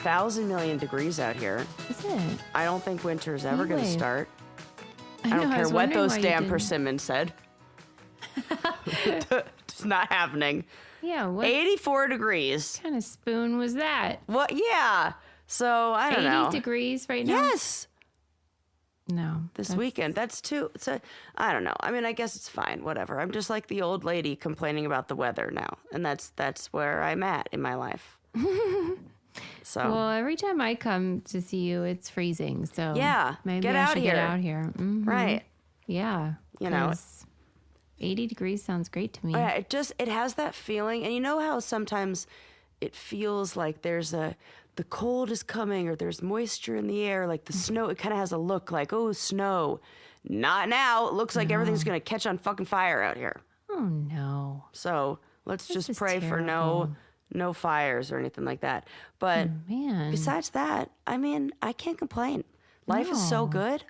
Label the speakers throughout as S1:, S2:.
S1: 1,000 million degrees out here.
S2: Is it?
S1: I don't think winter's ever going to
S2: Anyway.
S1: start.
S2: I
S1: don't
S2: know,
S1: care
S2: was
S1: what
S2: wondering
S1: those
S2: why you
S1: damn
S2: didn't.
S1: persimmons said. It's not happening.
S2: Yeah, what
S1: 84 degrees.
S2: kind of spoon was that?
S1: What? Yeah. So I don't
S2: 80
S1: know.
S2: degrees right now?
S1: Yes.
S2: No.
S1: This
S2: that's-
S1: weekend. That's too. I don't know. I mean, I guess it's fine. Whatever. I'm just like the old lady complaining about the weather now, and that's where I'm at in my life. So
S2: Well, every time I come to see you, it's freezing. So
S1: Yeah,
S2: maybe
S1: get
S2: I
S1: out
S2: should
S1: here.
S2: get out here. Mhm.
S1: right.
S2: Yeah.
S1: You know,
S2: 'cause 80 degrees sounds great to me.
S1: Yeah, it has that feeling, and you know how sometimes it feels like the cold is coming or there's moisture in the air, like the snow. It kind of has a look like, oh, snow. Not now. It looks like everything's gonna catch on fucking fire out here.
S2: Oh no.
S1: So let's just
S2: is
S1: pray for no fires or anything like that. But
S2: Man.
S1: besides that, I mean, I can't complain. Life is so
S2: No.
S1: good.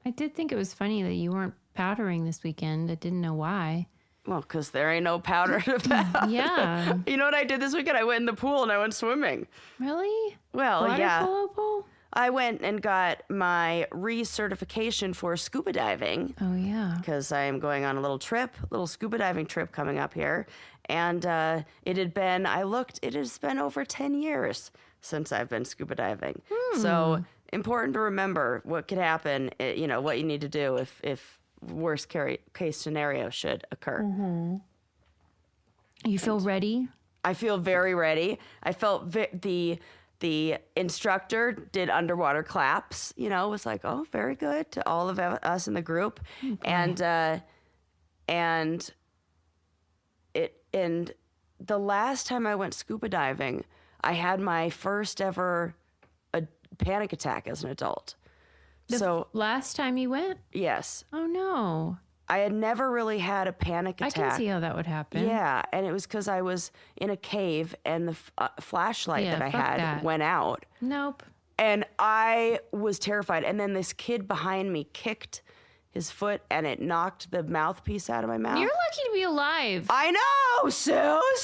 S2: I did think it was funny that you weren't powdering this weekend. I didn't know why.
S1: Well, because there ain't no powder to powder.
S2: Yeah.
S1: You know what I did this weekend? I went in the pool and I went swimming.
S2: Really?
S1: Well,
S2: Water
S1: yeah.
S2: polo pool?
S1: I went and got my recertification for scuba diving
S2: Oh, yeah.
S1: because I am going on a little scuba diving trip coming up here. And it has been over 10 years since I've been scuba diving. So important to remember what could happen, what you need to do if worst case scenario should occur.
S2: You feel ready?
S1: I feel very ready. I felt the instructor did underwater claps, was like, oh, very good to all of us in the group. And the last time I went scuba diving, I had my first ever panic attack as an adult. So
S2: Last time you went?
S1: yes,
S2: Oh, no.
S1: I had never really had a panic
S2: I
S1: attack.
S2: can see how that would happen.
S1: Yeah, and it was because I was in a cave and the flashlight
S2: Yeah,
S1: that I
S2: fuck
S1: had
S2: that.
S1: went out.
S2: Nope.
S1: And I was terrified. And then this kid behind me kicked his foot and it knocked the mouthpiece out of my mouth.
S2: You're lucky to be alive.
S1: I know, Suze.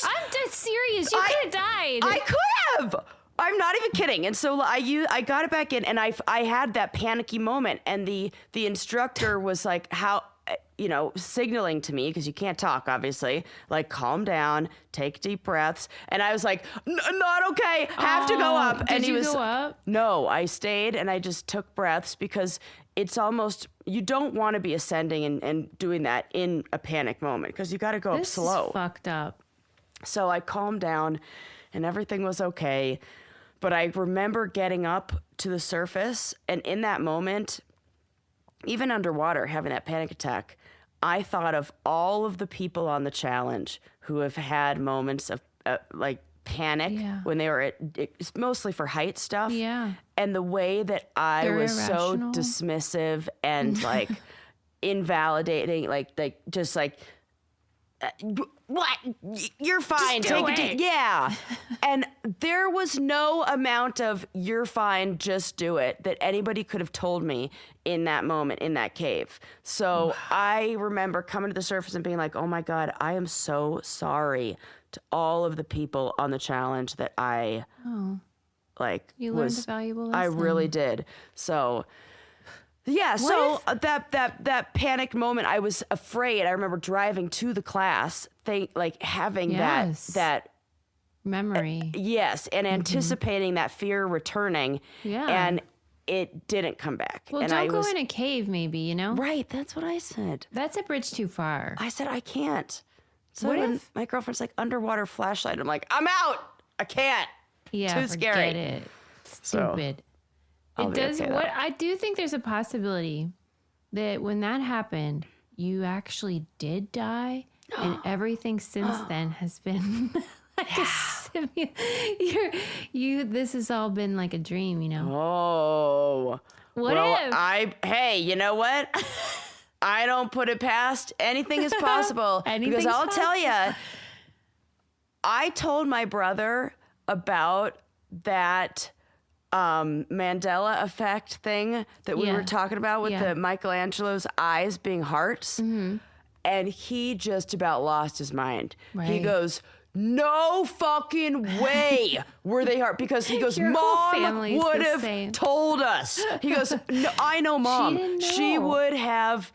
S2: I'm dead serious. You could have died.
S1: I could have. I'm not even kidding. And so I got it back in and I had that panicky moment. And the instructor was like, signaling to me, because you can't talk, obviously, like, calm down, take deep breaths. And I was like, not okay, have to go up.
S2: Did
S1: And he
S2: you
S1: was,
S2: go up?
S1: No, I stayed and I just took breaths because it's almost, you don't want to be ascending and doing that in a panic moment because you got to go up
S2: This
S1: slow.
S2: is fucked up.
S1: So I calmed down and everything was okay. But I remember getting up to the surface, and in that moment, even underwater, having that panic attack, I thought of all of the people on the challenge who have had moments of panic
S2: Yeah.
S1: when they were it's mostly for height stuff.
S2: Yeah.
S1: And the way that I
S2: They're
S1: was
S2: irrational.
S1: so dismissive and like invalidating, just like, what? You're fine.
S2: Just do
S1: Take a
S2: it.
S1: deep. Yeah. And there was no amount of "you're fine, just do it" that anybody could have told me in that moment in that cave. So I remember coming to the surface and being like, "Oh my God, I am so sorry to all of the people on the challenge that I
S2: You learned a valuable
S1: I
S2: lesson.
S1: really did." So yeah, so that panicked moment, I was afraid. I remember driving to the class, having
S2: Yes.
S1: that
S2: Memory.
S1: yes, and anticipating that fear returning.
S2: Yeah.
S1: And it didn't come back.
S2: Well,
S1: and
S2: don't
S1: I
S2: go
S1: was
S2: in a cave, maybe,
S1: right. That's what I said.
S2: That's a bridge too far.
S1: I said I can't. So
S2: What
S1: when
S2: if-
S1: my girlfriend's like, underwater flashlight, I'm like, I'm out. I can't.
S2: Yeah,
S1: Too
S2: forget
S1: scary.
S2: it.
S1: So,
S2: Stupid.
S1: I'll
S2: It
S1: be
S2: does.
S1: okay,
S2: What
S1: though.
S2: I do think there's a possibility that when that happened, you actually did die, and everything since then has been like a This has all been like a dream,
S1: Oh.
S2: What
S1: well,
S2: if?
S1: Hey, you know what? I don't put it past. Anything is possible.
S2: Anything's
S1: because I'll tell you, I told my brother about that Mandela effect thing that we
S2: Yeah.
S1: were talking about with
S2: Yeah.
S1: the Michelangelo's eyes being hearts. And he just about lost his mind. He
S2: Right.
S1: goes, no fucking way were they hard. Because he goes,
S2: Your whole
S1: Mom
S2: family's
S1: would
S2: the
S1: have
S2: same."
S1: told us. He goes, no, I know Mom.
S2: didn't
S1: She
S2: know.
S1: would have.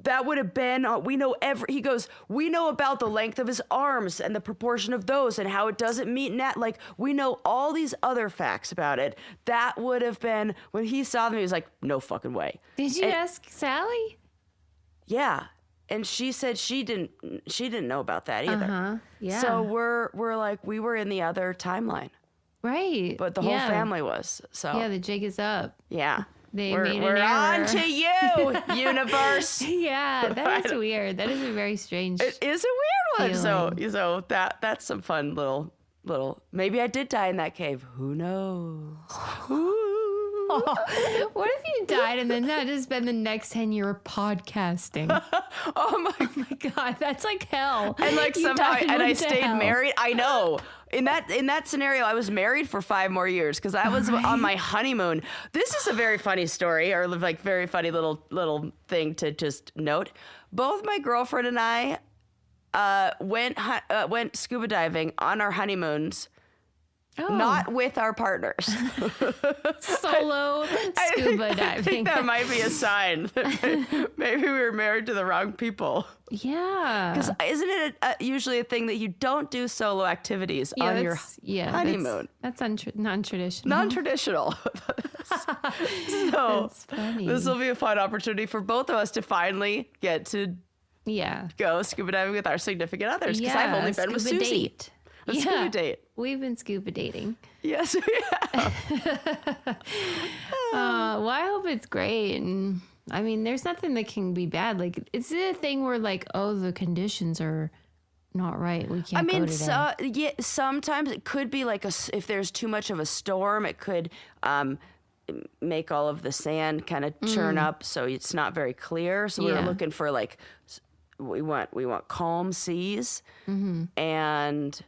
S1: That would have been, we know he goes, we know about the length of his arms and the proportion of those and how it doesn't meet net. Like, we know all these other facts about it. That would have been, when he saw them, he was like, no fucking way.
S2: Did you ask Sally?
S1: Yeah. And she said she didn't know about that either.
S2: Yeah.
S1: So we're like, we were in the other timeline,
S2: Right.
S1: but the whole family was. So
S2: Yeah, the jig is up.
S1: yeah.
S2: They
S1: we're
S2: made an
S1: we're
S2: error.
S1: on to you, universe.
S2: Yeah, that is weird. That is a very strange.
S1: It is a weird one.
S2: feeling.
S1: So that's some fun little. Maybe I did die in that cave. Who knows?
S2: What if you died and then that has been the next 10 year podcasting?
S1: Oh my!
S2: My God, that's like hell.
S1: And like
S2: You
S1: somehow,
S2: died
S1: and I
S2: went to
S1: stayed
S2: hell.
S1: married. I know. In that scenario, I was married for 5 more years because I was on my honeymoon. This is a very funny story, or like very funny little thing to just note. Both my girlfriend and I went scuba diving on our honeymoons.
S2: Oh,
S1: Not with our partners.
S2: solo scuba
S1: I
S2: diving.
S1: think that might be a sign that maybe we were married to the wrong people.
S2: Yeah.
S1: Because isn't it usually a thing that you don't do solo activities on your honeymoon?
S2: That's non-traditional.
S1: Non-traditional. So
S2: That's funny.
S1: this will be a fun opportunity for both of us to finally get to
S2: Yeah.
S1: go scuba diving with our significant others. Because
S2: Yeah,
S1: I've only been with
S2: scuba
S1: Susie.
S2: date.
S1: A scuba date.
S2: We've been scuba dating.
S1: Yes, we have.
S2: Well, I hope it's great. And I mean, there's nothing that can be bad. Like, it's a thing where, like, oh, the conditions are not right. We can't go today.
S1: Sometimes it could be like if there's too much of a storm, it could make all of the sand kind of churn up, so it's not very clear. So we were
S2: Yeah.
S1: looking for like we want calm seas, and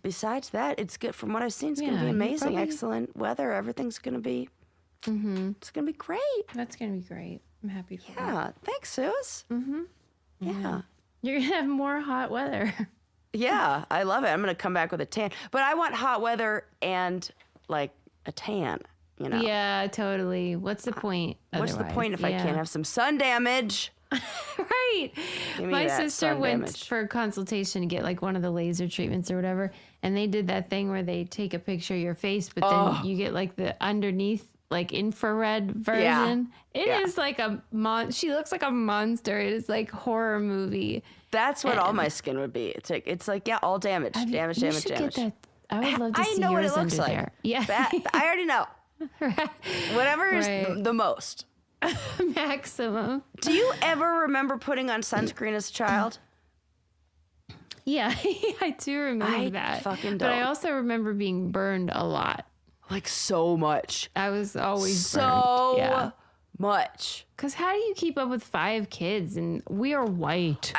S1: besides that, it's good. From what I've seen, it's going to
S2: Yeah,
S1: be
S2: you
S1: amazing,
S2: probably-
S1: excellent weather. Everything's going to be. It's going to be great.
S2: That's going to be great. I'm happy for you.
S1: Yeah. Thanks, Sus. Yeah.
S2: You're going to have more hot weather.
S1: Yeah, I love it. I'm going to come back with a tan. But I want hot weather and like a tan, you know.
S2: Yeah, totally. What's the point?
S1: What's the
S2: otherwise?
S1: point if I can't have some sun damage?
S2: Right.
S1: Give me
S2: My
S1: that
S2: sister
S1: sun
S2: went
S1: damage.
S2: for a consultation to get like one of the laser treatments or whatever. And they did that thing where they take a picture of your face, but then you get like the underneath, like infrared version. It is like she looks like a monster. It is like horror movie.
S1: That's what all my skin would be. It's like yeah, all damage.
S2: You
S1: Damage.
S2: should get that. I would love to
S1: I
S2: see
S1: know what
S2: yours
S1: it looks
S2: under
S1: like.
S2: there. Yeah.
S1: That, I already know. Whatever is
S2: Right.
S1: the most.
S2: Maximum.
S1: Do you ever remember putting on sunscreen as a child?
S2: Yeah, I do remember
S1: I
S2: that.
S1: fucking
S2: But I
S1: don't.
S2: also remember being burned a lot.
S1: Like so much.
S2: I was always
S1: So
S2: burned. Yeah.
S1: much.
S2: Because how do you keep up with 5 kids? And we are white.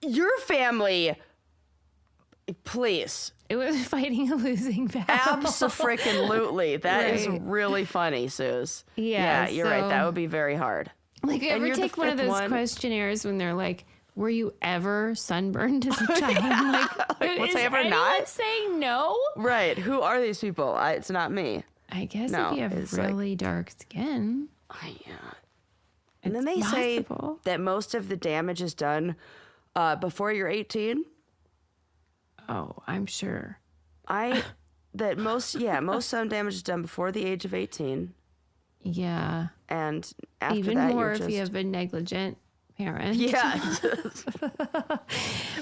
S1: Your family, please.
S2: It was fighting a losing battle.
S1: Abso-freaking-lutely. That is
S2: Right.
S1: really funny, Sus.
S2: Yeah,
S1: you're right.
S2: so-
S1: That would be very hard.
S2: Like, you
S1: And
S2: ever
S1: you're the
S2: take one of
S1: fifth
S2: those
S1: one.
S2: questionnaires when they're like, were you ever sunburned as a child? I'm like,
S1: was
S2: is
S1: I ever
S2: anyone
S1: not?
S2: saying no?
S1: Right. Who are these people? It's not me.
S2: I guess
S1: No,
S2: if you have
S1: it's like-
S2: really dark skin.
S1: Yeah. And then they
S2: It's
S1: say
S2: possible.
S1: that most of the damage is done before you're 18.
S2: Oh, I'm sure.
S1: Most sun damage is done before the age of 18.
S2: Yeah.
S1: And after
S2: Even
S1: that,
S2: more
S1: you're
S2: if
S1: just...
S2: you have a negligent parent.
S1: Yeah.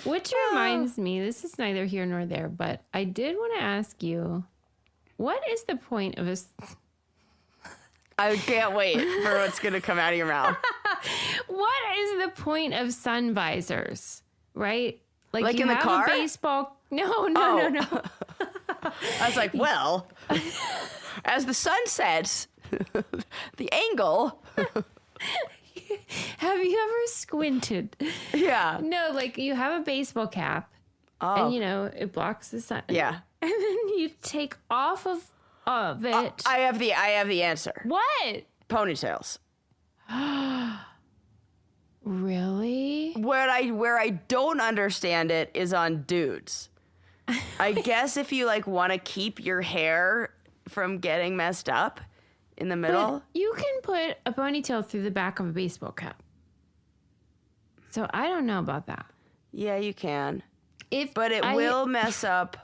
S2: Which reminds me, this is neither here nor there, but I did want to ask you, what is the point of
S1: I can't wait for what's going to come out of your mouth.
S2: what is the point of sun visors? Right?
S1: Like
S2: you
S1: in the
S2: have
S1: car?
S2: a baseball. No.
S1: I was like, well, as the sun sets, the angle.
S2: Have you ever squinted?
S1: Yeah.
S2: No, like you have a baseball cap and it blocks the sun.
S1: Yeah.
S2: And then you take off of it.
S1: I have the answer.
S2: What?
S1: Ponytails.
S2: Really?
S1: Where I don't understand it is on dudes. I guess if you like want to keep your hair from getting messed up in the middle.
S2: But you can put a ponytail through the back of a baseball cap. So I don't know about that.
S1: Yeah, you can. But it will mess up.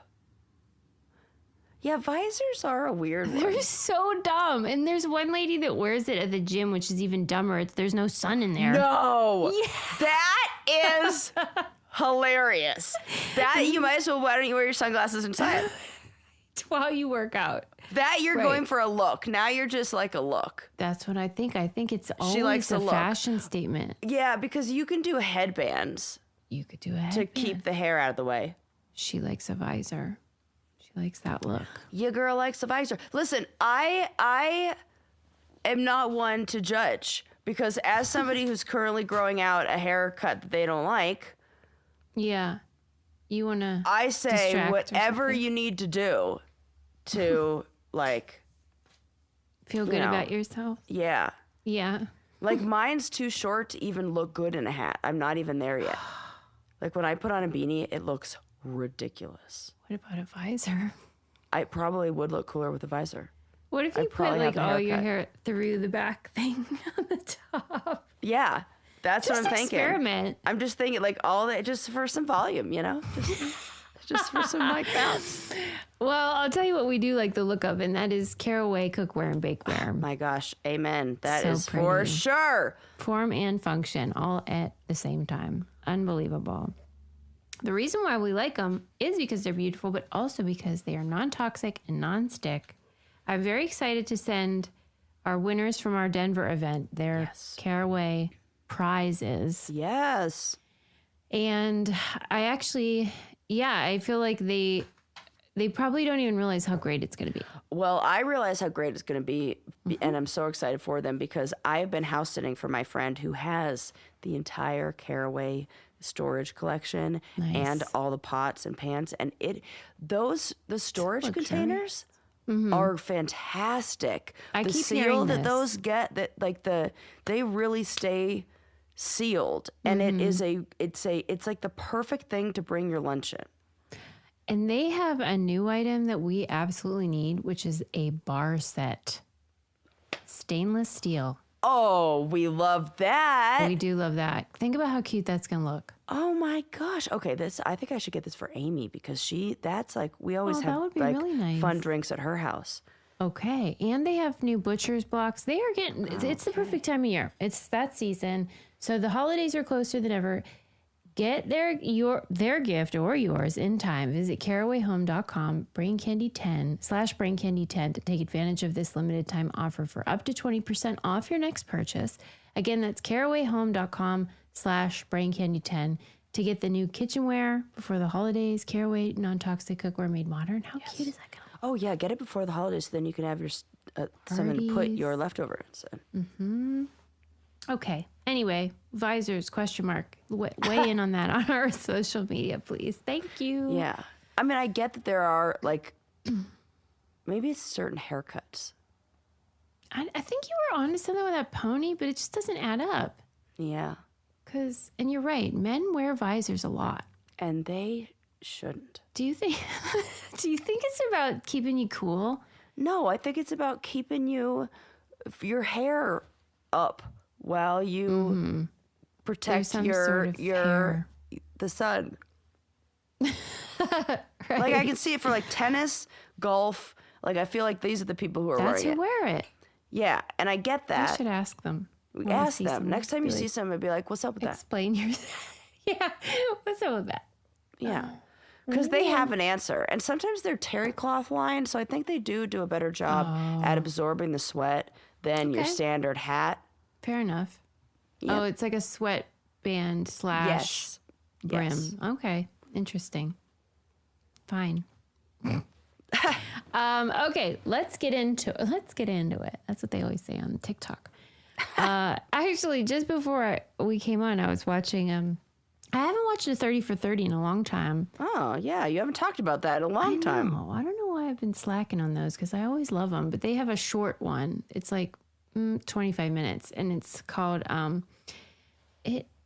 S1: Yeah, visors are a weird one.
S2: They're so dumb. And there's one lady that wears it at the gym, which is even dumber. There's no sun in there.
S1: No.
S2: Yeah.
S1: That is hilarious. That you might as well, why don't you wear your sunglasses inside?
S2: While you work out.
S1: That you're going for a look. Now you're just like a look.
S2: That's what I think. I think it's always
S1: likes
S2: a
S1: a look.
S2: fashion statement.
S1: Yeah, because you can do headbands
S2: You could do a
S1: to
S2: headband.
S1: keep the hair out of the way.
S2: She likes a visor. She likes that look.
S1: Your girl likes a visor. Listen, I am not one to judge because as somebody who's currently growing out a haircut that they don't like,
S2: Yeah. You want to
S1: I say
S2: distract or
S1: whatever
S2: something?
S1: you need to do to like,
S2: feel good
S1: know.
S2: about yourself?
S1: yeah.
S2: Yeah.
S1: Like mine's too short to even look good in a hat. I'm not even there yet. Like when I put on a beanie, it looks ridiculous.
S2: What about a visor?
S1: I probably would look cooler with a visor.
S2: What if you put
S1: probably
S2: like
S1: have a
S2: all your
S1: haircut.
S2: hair through the back thing on the top?
S1: Yeah, that's
S2: Just
S1: what I'm thinking.
S2: experiment.
S1: I'm just thinking like all that just for some volume, you know? Just for some like bounce.
S2: Well, I'll tell you what we do like the look of, and that is Caraway, Cookware, and Bakeware.
S1: My gosh, amen. That
S2: So
S1: is for
S2: pretty.
S1: sure.
S2: Form and function all at the same time. Unbelievable. The reason why we like them is because they're beautiful, but also because they are non-toxic and non-stick. I'm very excited to send our winners from our Denver event their Caraway prizes.
S1: Yes.
S2: And I actually, I feel like they probably don't even realize how great it's going to be.
S1: Well, I realize how great it's going to be, and I'm so excited for them because I've been house sitting for my friend who has the entire Caraway storage collection and all the pots and pans, and the storage containers are fantastic.
S2: I
S1: The
S2: keep
S1: seal
S2: hearing
S1: that
S2: this.
S1: those get, that like they really stay sealed, and it's like the perfect thing to bring your lunch in.
S2: And they have a new item that we absolutely need, which is a bar set. Stainless steel.
S1: Oh, we love that.
S2: We do love that. Think about how cute that's going to look.
S1: Oh my gosh. Okay, I think I should get this for Amy because that's like we always
S2: that
S1: have
S2: would be
S1: like
S2: really nice.
S1: fun drinks at her house.
S2: Okay. And they have new butcher's blocks. They are getting, it's the perfect time of year. It's that season. So the holidays are closer than ever. Get their gift or yours in time. Visit carawayhome.com, braincandy10/braincandy10 to take advantage of this limited time offer for up to 20% off your next purchase. Again, that's carawayhome.com/braincandy10 to get the new kitchenware before the holidays. Caraway non-toxic cookware made modern. How cute is that going to look?
S1: Oh yeah, get it before the holidays, so then you can have your something to put
S2: Parties.
S1: your leftovers in.
S2: Okay. Anyway, visors, ? Weigh in on that on our social media, please. Thank you.
S1: Yeah, I mean, I get that there are like maybe it's certain haircuts.
S2: I think you were onto something with that pony, but it just doesn't add up.
S1: Yeah,
S2: And you're right, men wear visors a lot.
S1: and they shouldn't.
S2: Do you think it's about keeping you cool?
S1: No, I think it's about keeping your hair up while you protect
S2: some sort of hair.
S1: the sun. Like I can see it for like tennis, golf. Like I feel like these are the people who are
S2: That's
S1: wearing
S2: who
S1: it.
S2: wear it.
S1: Yeah, and I get
S2: I
S1: that.
S2: should ask them.
S1: We
S2: When I
S1: ask
S2: see
S1: them
S2: someone,
S1: next time you
S2: be
S1: see
S2: like,
S1: someone, be like, "What's up with that?"
S2: explain your Yeah. What's up with that?
S1: Yeah, because they have an answer, and sometimes they're terry cloth lined, so I think they do a better job at absorbing the sweat than your
S2: Okay.
S1: standard hat.
S2: Fair enough.
S1: Yeah.
S2: Oh, it's like a sweatband /
S1: Yes.
S2: brim.
S1: Yes.
S2: Okay. Interesting. Fine. Okay, let's get into it. That's what they always say on TikTok. Actually, just before we came on, I was watching. I haven't watched a 30 for 30 in a long time.
S1: Oh yeah, you haven't talked about that in a long time.
S2: I don't know why I've been slacking on those because I always love them. But they have a short one. It's like 25 minutes, and it's called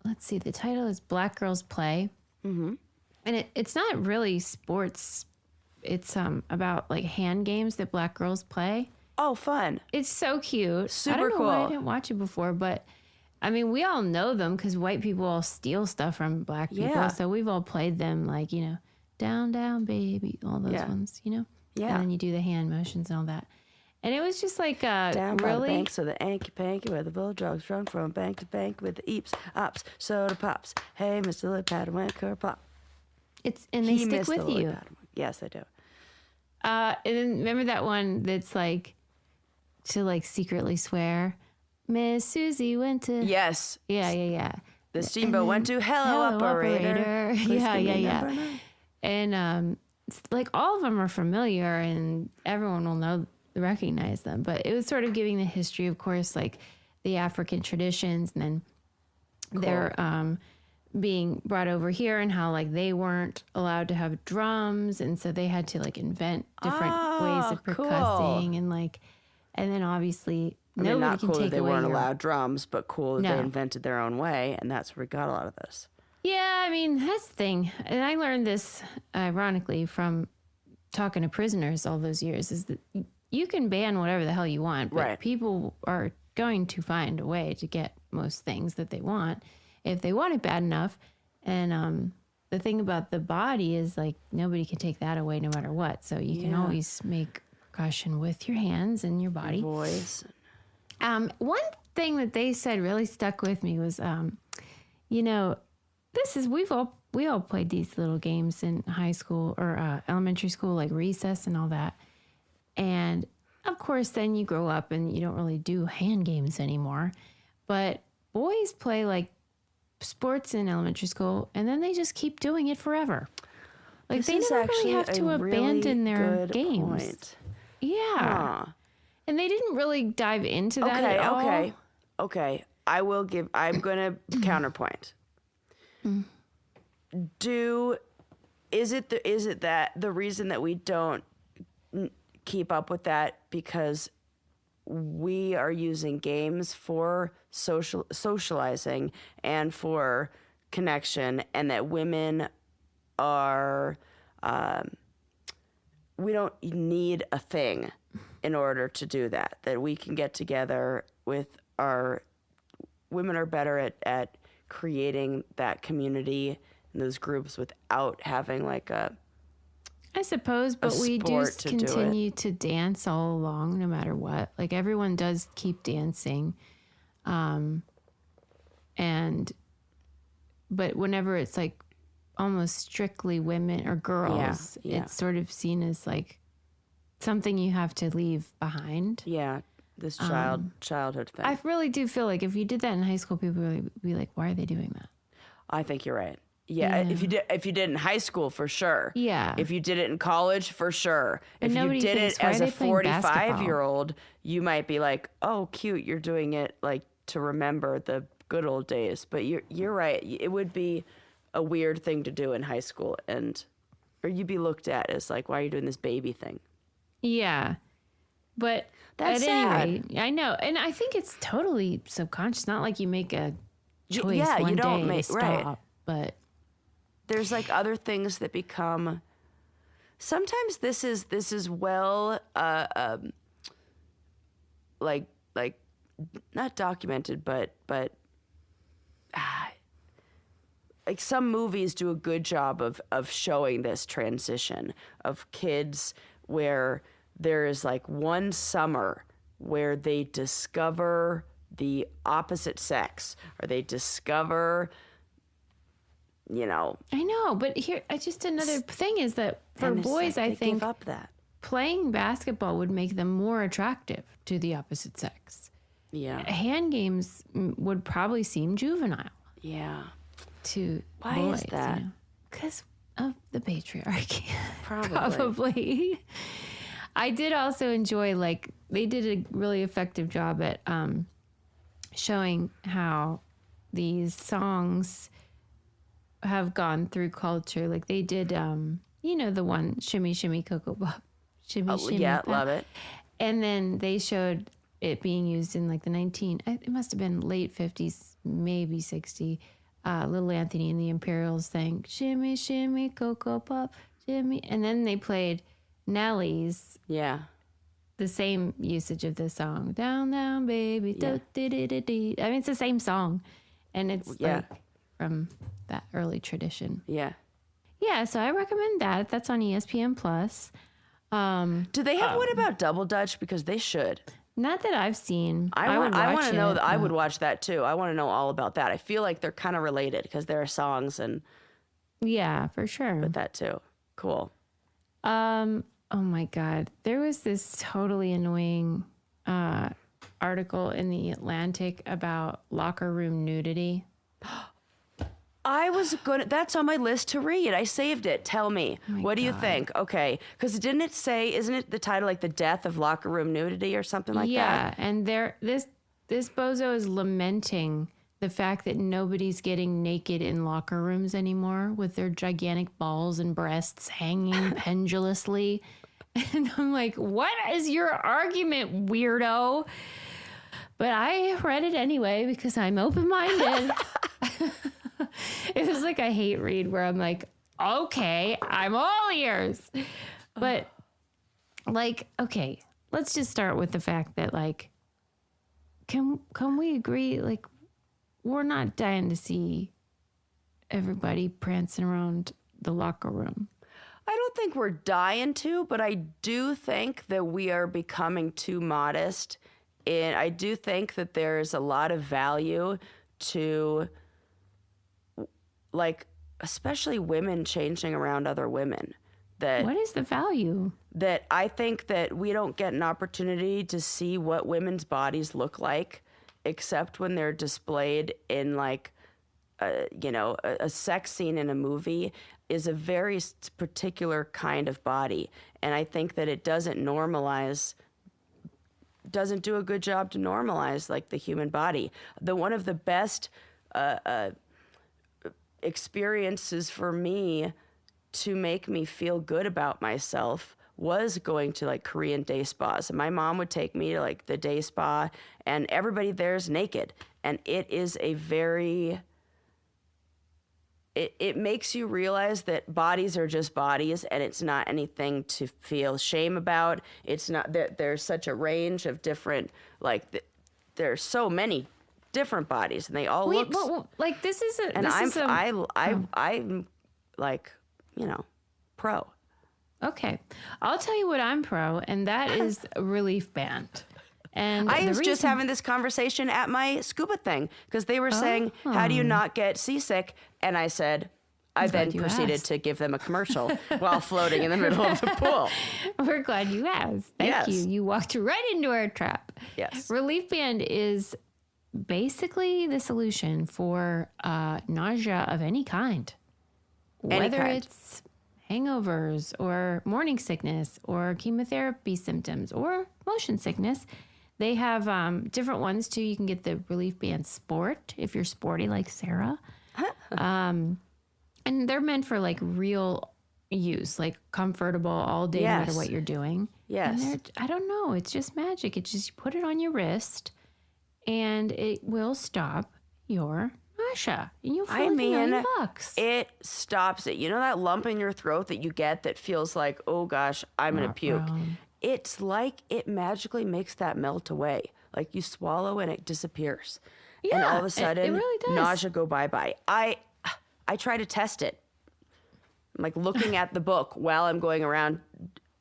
S2: let's see, the title is Black Girls Play. Mm-hmm. And it's not really sports. It's about like hand games that black girls play.
S1: Oh, fun.
S2: It's so cute.
S1: Super
S2: I don't know
S1: cool.
S2: why I didn't watch it before, but I mean, we all know them because white people all steal stuff from black people.
S1: Yeah.
S2: So we've all played them, like, you know, down, down, baby, all those ones, you know?
S1: Yeah.
S2: And then you do the hand motions and all that. And it was just like
S1: Down by the
S2: really.
S1: banks of the Anky Panky, where the bulldogs run from bank to bank with the eeps, ops, soda pops. Hey, Mr. Lily Pad, went pop.
S2: And they
S1: He
S2: stick
S1: missed
S2: with
S1: the Lily
S2: you.
S1: Pad one. Yes, I do.
S2: And then remember that one that's like to like secretly swear, Miss Susie went to.
S1: Yes.
S2: Yeah.
S1: The steamboat went to hello operator. Please
S2: Yeah.
S1: give me number 9.
S2: And it's like all of them are familiar and everyone will recognize them. But it was sort of giving the history, of course, like the African traditions, and then they're being brought over here, and how like they weren't allowed to have drums, and so they had to like invent different ways of percussing, and like, and then obviously nobody
S1: not
S2: can
S1: cool
S2: take
S1: that they
S2: away
S1: weren't
S2: your...
S1: allowed drums, but cool that
S2: No.
S1: they invented their own way, and that's where we got a lot of this.
S2: Yeah, I mean, that's the thing. And I learned this, ironically, from talking to prisoners all those years, is that you can ban whatever the hell you want, but
S1: Right.
S2: people are going to find a way to get most things that they want if they want it bad enough. And the thing about the body is, like, nobody can take that away no matter what. So you can always make percussion with your hands and your body.
S1: Voice.
S2: One thing that they said really stuck with me was, you know, we all played these little games in high school or elementary school, like recess and all that. And of course, then you grow up and you don't really do hand games anymore. But boys play like sports in elementary school, and then they just keep doing it forever. Like, they never really have to abandon their games.
S1: Point.
S2: Yeah.
S1: Huh.
S2: And they didn't really dive into that at all.
S1: Okay. I'm going to counterpoint. Is it that the reason that we don't keep up with that because we are using games for socializing and for connection, and that women are we don't need a thing in order to do that we can get together with our women are better at creating that community in those groups without having like
S2: I suppose, but we do
S1: sport to do it.
S2: continue to dance all along, no matter what. Like, everyone does keep dancing. But whenever it's like almost strictly women or girls,
S1: Yeah.
S2: it's sort of seen as like something you have to leave behind.
S1: Yeah, this childhood thing.
S2: I really do feel like if you did that in high school, people would be like, why are they doing that?
S1: I think you're right. Yeah, if you did in high school, for sure.
S2: Yeah.
S1: If you did it in college, for sure.
S2: And
S1: if you
S2: nobody
S1: did
S2: thinks,
S1: it
S2: "Why are
S1: as a
S2: they playing basketball?"
S1: 45-year-old, you might be like, "Oh, cute, you're doing it like to remember the good old days." But you're right. It would be a weird thing to do in high school, or you'd be looked at as like, "Why are you doing this baby thing?"
S2: Yeah. But
S1: That's
S2: at
S1: sad.
S2: any rate, I know. And I think it's totally subconscious. Not like you make a choice
S1: yeah,
S2: one
S1: you don't
S2: day
S1: make-
S2: to
S1: right.
S2: stop. But
S1: There's like other things that become. Sometimes this is well, like not documented, but like some movies do a good job of showing this transition of kids where there is like one summer where they discover the opposite sex, or they discover, you know,
S2: I know. But here, just another thing is that for
S1: and it's
S2: boys,
S1: like
S2: I
S1: they
S2: think
S1: give up that.
S2: playing basketball would make them more attractive to the opposite sex.
S1: Yeah.
S2: Hand games would probably seem juvenile
S1: Yeah.
S2: to
S1: Why
S2: boys.
S1: is that?
S2: Because of the patriarchy.
S1: Probably.
S2: Probably. I did also enjoy, like, they did a really effective job at showing how these songs have gone through culture. Like, they did, you know, the one, Shimmy, Shimmy, Cocoa Pop. Shimmy, Shimmy.
S1: Yeah,
S2: Pop.
S1: love it.
S2: And then they showed it being used in like the it must have been late 50s, maybe 60, Little Anthony and the Imperials sang "Shimmy, Shimmy, Cocoa Pop, Shimmy," and then they played Nelly's.
S1: Yeah.
S2: The same usage of the song, "Down, Down, Baby."
S1: Yeah.
S2: I mean, it's the same song, and it's
S1: Yeah.
S2: like from that early tradition.
S1: Yeah.
S2: Yeah, so I recommend that. That's on ESPN Plus.
S1: Do they have What About Double Dutch? Because they should.
S2: Not that I've seen.
S1: I want to know that. I
S2: would.
S1: would watch that too. I want to know all about that. I feel like they're kind of related because there are songs and
S2: Yeah, for sure.
S1: with that too. Cool.
S2: Oh my God. There was this totally annoying article in the Atlantic about locker room nudity.
S1: That's on my list to read. I saved it. Tell me. What do you think? Okay. Because isn't it the title like The Death of Locker Room Nudity or something like that?
S2: Yeah. And this bozo is lamenting the fact that nobody's getting naked in locker rooms anymore with their gigantic balls and breasts hanging pendulously. And I'm like, what is your argument, weirdo? But I read it anyway because I'm open-minded. It was like a hate read where I'm like, okay, I'm all ears. But like, okay, let's just start with the fact that like, can we agree? Like, we're not dying to see everybody prancing around the locker room.
S1: I don't think we're dying to, but I do think that we are becoming too modest. And I do think that there's a lot of value to, like, especially women changing around other women.
S2: What is the value?
S1: That I think that we don't get an opportunity to see what women's bodies look like, except when they're displayed in like, a sex scene in a movie is a very particular kind of body. And I think that it doesn't do a good job to normalize like the human body. One of the best experiences for me to make me feel good about myself was going to like Korean day spas. And my mom would take me to like the day spa and everybody there's naked. And it is a very... It makes you realize that bodies are just bodies and it's not anything to feel shame about. It's not that there's such a range of different, like, there's so many different bodies and they all look...
S2: like this is a...
S1: And
S2: this
S1: I'm like, pro.
S2: Okay. I'll tell you what I'm pro, and that is a relief band. And
S1: I was just having this conversation at my scuba thing because they were saying, how do you not get seasick? And I said, I then proceeded to give them a commercial while floating in the middle of the pool.
S2: We're glad you asked. Thank you. You walked right into our trap.
S1: Yes.
S2: Relief band is basically the solution for nausea of any kind. Whether it's hangovers or morning sickness or chemotherapy symptoms or motion sickness. They have different ones, too. You can get the Relief Band Sport if you're sporty like Sarah. And they're meant for, like, real use, like comfortable all day, no matter what you're doing.
S1: Yes.
S2: And I don't know. It's just magic. It's just you put it on your wrist, and it will stop your nausea. And you'll feel $1,000,000.
S1: It stops it. You know that lump in your throat that you get that feels like, oh, gosh, I'm going to puke? It's like it magically makes that melt away. Like you swallow and it disappears. Yeah, and all of a sudden,
S2: it really does.
S1: Nausea go bye-bye. I try to test it. I'm like looking at the book while I'm going around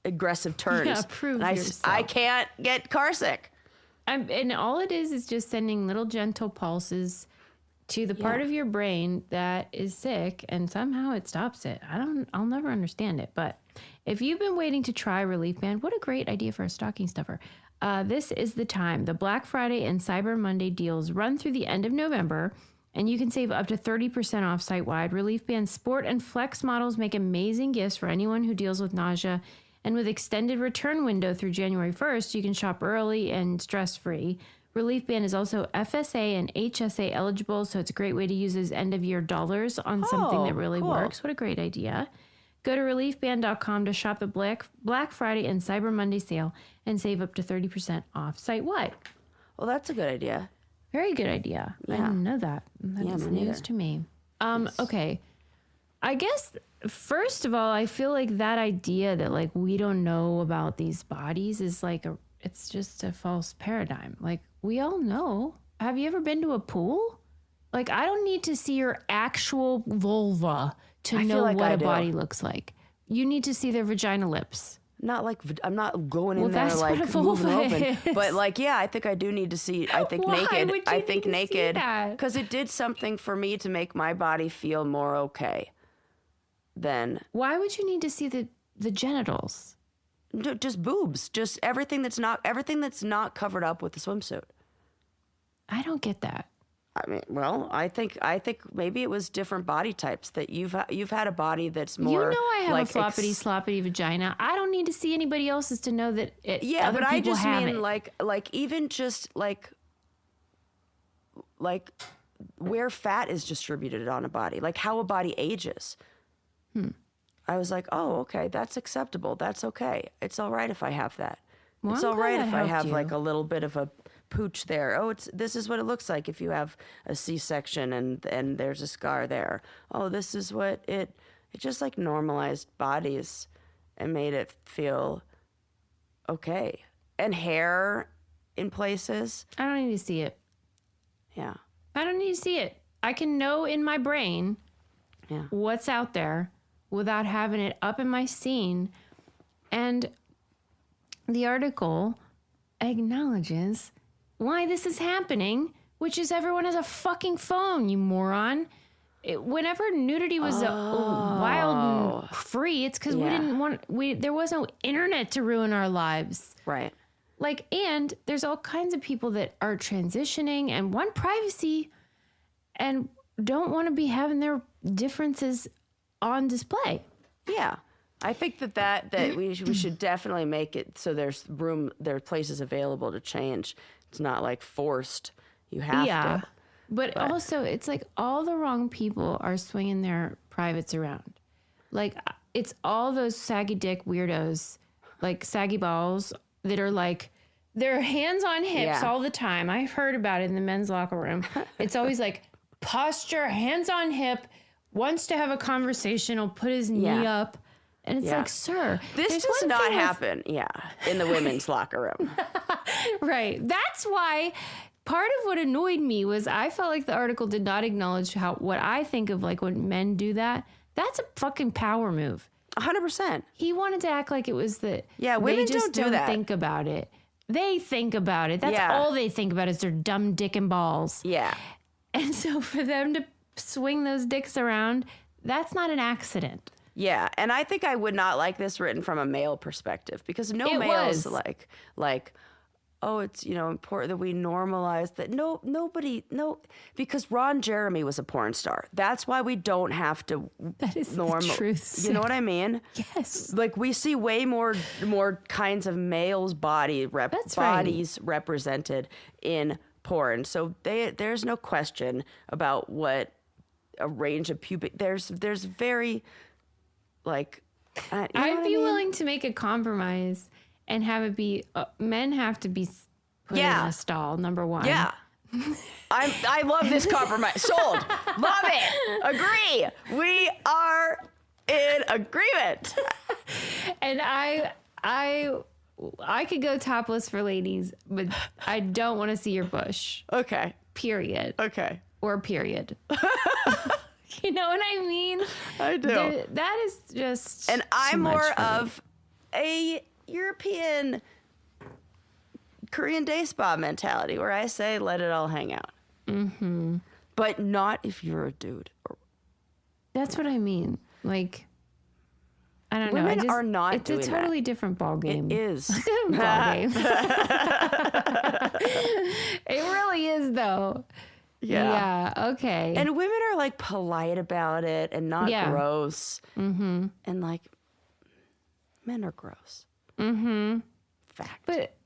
S1: aggressive turns.
S2: Yeah, prove yourself.
S1: I can't get carsick.
S2: And all it is just sending little gentle pulses to the part of your brain that is sick, and somehow it stops it. I'll never understand it, but if you've been waiting to try Relief Band, what a great idea for a stocking stuffer. This is the time. The Black Friday and Cyber Monday deals run through the end of November, and you can save up to 30% off site-wide. Relief Band Sport and Flex models make amazing gifts for anyone who deals with nausea, and with extended return window through January 1st, you can shop early and stress-free. Relief Band is also FSA and HSA eligible, so it's a great way to use as end-of-year dollars on something that really works. What a great idea. Go to reliefband.com to shop the Black Friday and Cyber Monday sale and save up to 30% off site-wide.
S1: Well, that's a good idea.
S2: Very good idea. I
S1: Yeah.
S2: didn't know that. That
S1: Yeah,
S2: is
S1: me
S2: news
S1: neither.
S2: to me. Okay. I guess, first of all, I feel like that idea that like we don't know about these bodies is like it's just a false paradigm. Like we all know. Have you ever been to a pool? Like I don't need to see your actual vulva to know
S1: like
S2: what
S1: I
S2: a
S1: do.
S2: body looks like. You need to see their vagina lips.
S1: Not like I'm not going in
S2: Well,
S1: there
S2: that's
S1: like
S2: what a
S1: moving
S2: vulva
S1: open,
S2: is.
S1: but like I think I do need to see. I think
S2: Why
S1: naked.
S2: would you
S1: I think
S2: need to see
S1: naked
S2: that?
S1: because it did something for me to make my body feel more okay. Than
S2: Why would you need to see the genitals?
S1: just boobs, just everything that's not covered up with the swimsuit.
S2: I don't get that.
S1: I mean, well, I think maybe it was different body types that you've had a body that's more.
S2: You know I have
S1: like
S2: a floppity sloppity vagina. I don't need to see anybody else's to know that
S1: Yeah,
S2: other
S1: but I
S2: people
S1: just
S2: have
S1: mean
S2: it.
S1: like even just like where fat is distributed on a body, like how a body ages. I was like, oh, okay, that's acceptable. That's okay. It's all right if I have that.
S2: Well,
S1: it's
S2: I'm
S1: all
S2: glad
S1: right
S2: that
S1: if I
S2: helped
S1: have
S2: you.
S1: like a little bit of a pooch there. Oh, this is what it looks like if you have a C-section and there's a scar there. Oh, this is what it just like normalized bodies and made it feel okay. And hair in places.
S2: I don't need to see it.
S1: Yeah.
S2: I don't need to see it. I can know in my brain
S1: Yeah.
S2: what's out there without having it up in my scene. And the article acknowledges why this is happening, which is everyone has a fucking phone, you moron. Whenever nudity was wild and free, it's because there was no internet to ruin our lives.
S1: Right.
S2: Like, and there's all kinds of people that are transitioning and want privacy and don't want to be having their differences on display.
S1: Yeah. I think that we should definitely make it so there are places available to change. It's not like forced. You have to.
S2: But also, it's like all the wrong people are swinging their privates around. Like, it's all those saggy dick weirdos, like saggy balls, that are like, they're hands on hips all the time. I've heard about it in the men's locker room. It's always like posture, hands on hip, wants to have a conversation, will put his knee up. And it's like, sir,
S1: this
S2: there's
S1: does
S2: one
S1: not
S2: thing with-
S1: happen. In the women's locker room.
S2: Right. That's why part of what annoyed me was I felt like the article did not acknowledge what I think of like when men do that. That's a fucking power move.
S1: 100%.
S2: He wanted to act like it was that.
S1: Yeah, women
S2: they just
S1: don't do that.
S2: think about it. They think about it. That's all they think about is their dumb dick and balls.
S1: Yeah.
S2: And so for them to swing those dicks around, that's not an accident.
S1: Yeah, and I think I would not like this written from a male perspective because no
S2: It
S1: male's
S2: was.
S1: like, oh, it's important that we normalize that. Because Ron Jeremy was a porn star. That's why we don't have to
S2: That is the
S1: normal.
S2: truth.
S1: You know what I mean?
S2: Yes.
S1: Like we see way more kinds of males'
S2: That's right.
S1: bodies represented in porn. So there's no question about what a range of pubic. There's very like. You know
S2: I'd
S1: what
S2: be
S1: I mean?
S2: willing to make a compromise and have it be men have to be put in a stall, number one.
S1: Yeah. I love this compromise. Sold. Love it. Agree. We are in agreement.
S2: And I could go topless for ladies, but I don't want to see your bush.
S1: Okay.
S2: Period.
S1: Okay.
S2: Or period. You know what I mean?
S1: I do.
S2: That is just.
S1: And I'm
S2: too much
S1: more
S2: for me.
S1: of a European Korean day spa mentality where I say let it all hang out. Mm-hmm. But not if you're a dude.
S2: That's what I mean. Like, I don't know.
S1: Women are not
S2: It's
S1: doing
S2: a totally different ball game.
S1: It is.
S2: Ball game. It really is, though.
S1: Yeah.
S2: Yeah. Okay.
S1: And women are like polite about it and not gross. Mm-hmm. And like, men are gross. Mm-hmm. Fact.
S2: But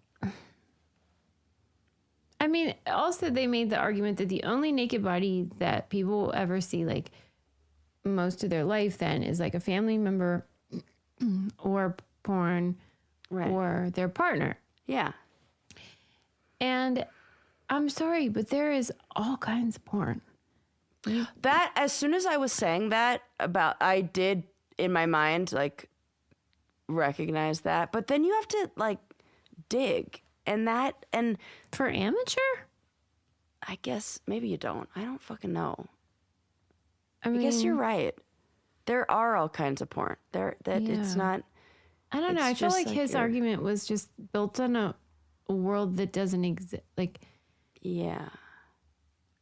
S2: I mean, also they made the argument that the only naked body that people will ever see, like most of their life, then is like a family member or porn or their partner.
S1: Yeah.
S2: And I'm sorry, but there is all kinds of porn.
S1: That, as soon as I was saying that I did in my mind, like, recognize that. But then you have to, like, dig. And
S2: for amateur?
S1: I guess maybe you don't. I don't fucking know.
S2: I mean,
S1: guess you're right. There are all kinds of porn. It's not.
S2: I don't know. I feel like his argument was just built on a world that doesn't exist. Like,
S1: yeah.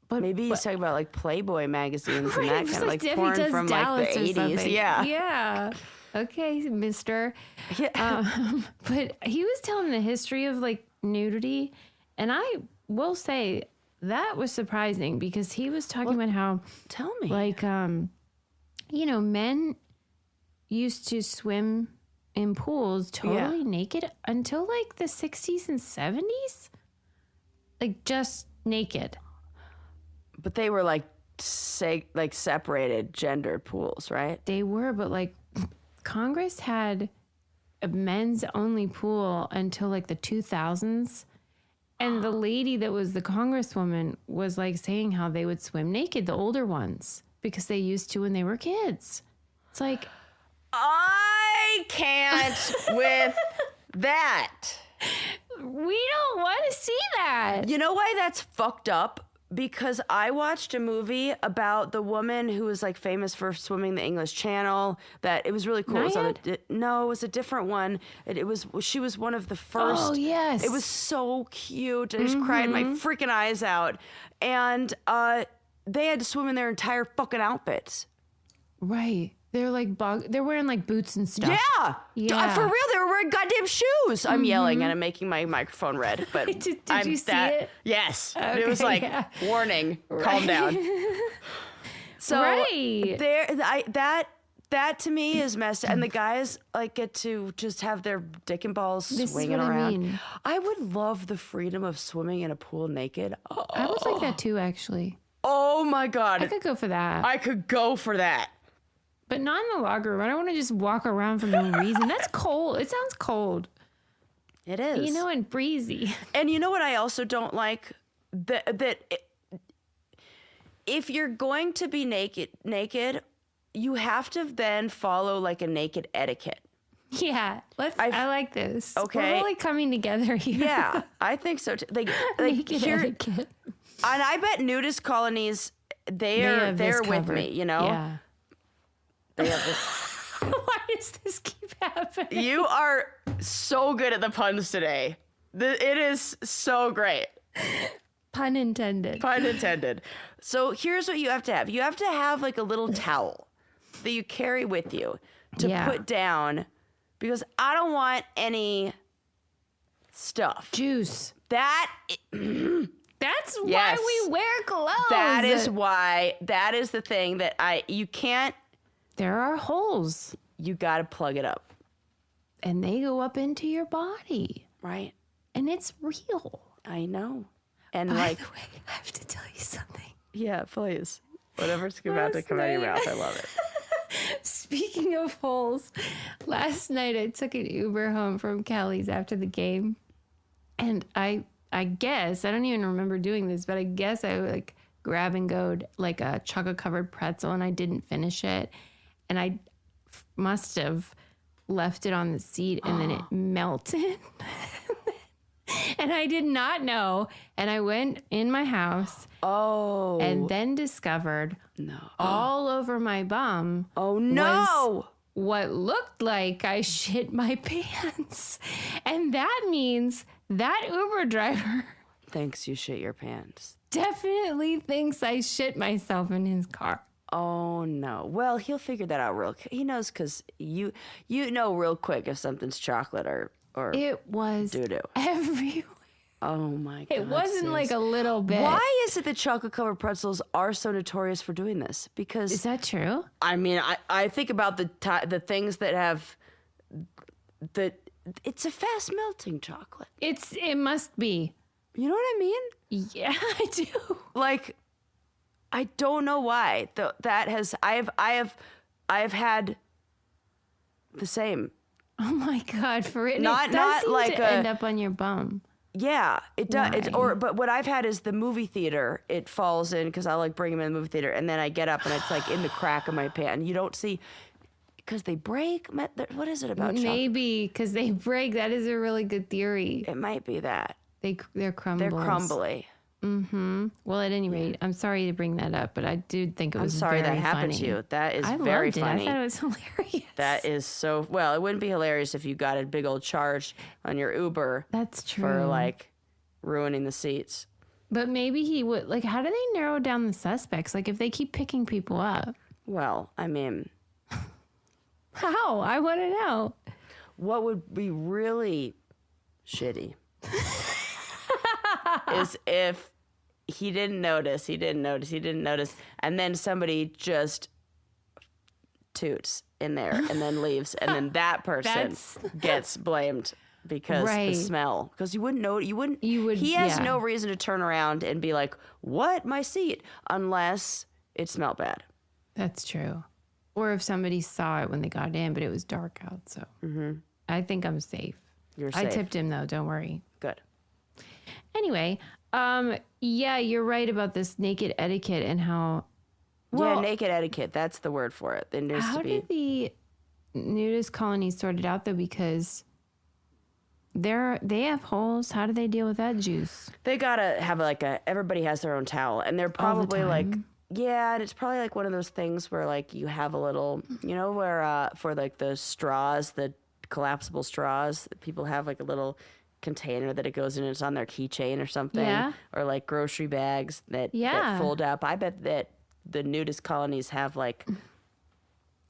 S2: But
S1: maybe he's talking about like Playboy magazines and that kind of like porn from
S2: Dallas
S1: like the 80s. Yeah.
S2: Yeah. Okay, mister.
S1: Yeah.
S2: But he was telling the history of like nudity. And I will say that was surprising because he was talking about how.
S1: Tell me.
S2: Like, men used to swim in pools totally naked until like the 60s and 70s. Like just naked.
S1: But they were like separated gendered pools, right?
S2: They were, but like Congress had a men's only pool until like the 2000s. And the lady that was the congresswoman was like saying how they would swim naked, the older ones, because they used to when they were kids. It's like,
S1: I can't with that.
S2: We don't want to see that.
S1: You know why that's fucked up? Because I watched a movie about the woman who was like famous for swimming the English Channel. That it was really cool. No, it was a different one. She was one of the first.
S2: Oh yes,
S1: it was so cute. I just cried my freaking eyes out. And they had to swim in their entire fucking outfits.
S2: Right. They're like they're wearing like boots and stuff.
S1: Yeah. For real, they were wearing goddamn shoes. I'm yelling and I'm making my microphone red. But
S2: did you see it?
S1: Yes.
S2: Okay,
S1: it was like, warning, calm down. So that to me is messed up. And the guys like get to just have their dick and balls swinging around. I would love the freedom of swimming in a pool naked. Oh.
S2: I would like that too, actually.
S1: Oh my God.
S2: I could go for that.
S1: I could go for that.
S2: But not in the locker room. I don't want to just walk around for no reason. That's cold. It sounds cold.
S1: It is.
S2: And breezy.
S1: And you know what I also don't like? If you're going to be naked, you have to then follow like a naked etiquette.
S2: Yeah. I like this.
S1: Okay.
S2: We're really coming together here.
S1: Yeah, I think so too.
S2: Naked etiquette.
S1: And I bet nudist colonies, they're with
S2: covered.
S1: me, you know?
S2: Yeah.
S1: They have this.
S2: Why does this keep happening?
S1: You are so good at the puns today. It is so great.
S2: Pun intended.
S1: Pun intended. So here's what you have to have. You have to have like a little towel that you carry with you to put down because I don't want any stuff.
S2: Juice.
S1: That's
S2: why we wear clothes.
S1: That is the thing that you can't.
S2: There are holes.
S1: You got to plug it up.
S2: And they go up into your body.
S1: Right.
S2: And it's real.
S1: I know. And
S2: By the way, I have to tell you something.
S1: Yeah, please. Whatever's about to come out of your mouth, I love it.
S2: Speaking of holes, last night I took an Uber home from Kelly's after the game. And I guess, I don't even remember doing this, but I guess I like grab and go like a chocolate covered pretzel and I didn't finish it. And I must have left it on the seat and then it melted. And I did not know. And I went in my house.
S1: Oh.
S2: And then discovered all over my bum.
S1: Oh, no.
S2: What looked like I shit my pants. And that means that Uber driver
S1: thinks you shit your pants.
S2: Definitely thinks I shit myself in his car.
S1: Oh, no. Well, he'll figure that out real quick. He knows because you know real quick if something's chocolate or
S2: it was
S1: doo-doo.
S2: Everywhere.
S1: Oh, my God.
S2: It wasn't
S1: sis.
S2: like a little bit.
S1: Why is it that chocolate-covered pretzels are so notorious for doing this? Because
S2: is that true?
S1: I mean, I think about the things that have it's a fast-melting chocolate.
S2: It must be.
S1: You know what I mean?
S2: Yeah, I do.
S1: Like, I don't know why. I have had the same.
S2: Oh my God! For it,
S1: Not
S2: it does seem
S1: like
S2: to end up on your bum.
S1: Yeah, it does.
S2: Why?
S1: But what I've had is the movie theater. It falls in because I like bring them in the movie theater, and then I get up and it's like in the crack of my pant. And you don't see because they break. What is it about?
S2: Maybe because they break. That is a really good theory.
S1: It might be that
S2: They're crumbles.
S1: they're crumbly.
S2: Mm-hmm. Well, at any rate, I'm sorry to bring that up, but I do think it was.
S1: I'm sorry
S2: very
S1: that happened
S2: funny.
S1: to you. That is
S2: I
S1: very
S2: loved it.
S1: funny.
S2: I thought it was hilarious.
S1: That is so well. It wouldn't be hilarious if you got a big old charge on your Uber.
S2: That's true.
S1: For like ruining the seats.
S2: But maybe he would like. How do they narrow down the suspects? Like if they keep picking people up.
S1: Well, I mean,
S2: How? I want to know.
S1: what would be really shitty is if he didn't notice, and then somebody just toots in there and then leaves, and then that person gets blamed because the smell. Because you wouldn't know. He has no reason to turn around and be like, "What? My seat?" Unless it smelled bad.
S2: That's true. Or if somebody saw it when they got in, but it was dark out. So I think I'm safe.
S1: You're safe.
S2: I tipped him though. Don't worry.
S1: Good.
S2: Anyway, yeah, you're right about this naked etiquette and how. Well,
S1: yeah, naked etiquette. That's the word for it. There needs
S2: how
S1: to be.
S2: did the nudist colonies sort it out though? Because they have holes. How do they deal with that juice?
S1: They gotta have everybody has their own towel, and they're probably yeah, and it's probably like one of those things where like you have a little, where for like the straws, the collapsible straws, people have like a little container that it goes in and it's on their keychain or something.
S2: Yeah.
S1: Or like grocery bags that fold up. I bet that the nudist colonies have like,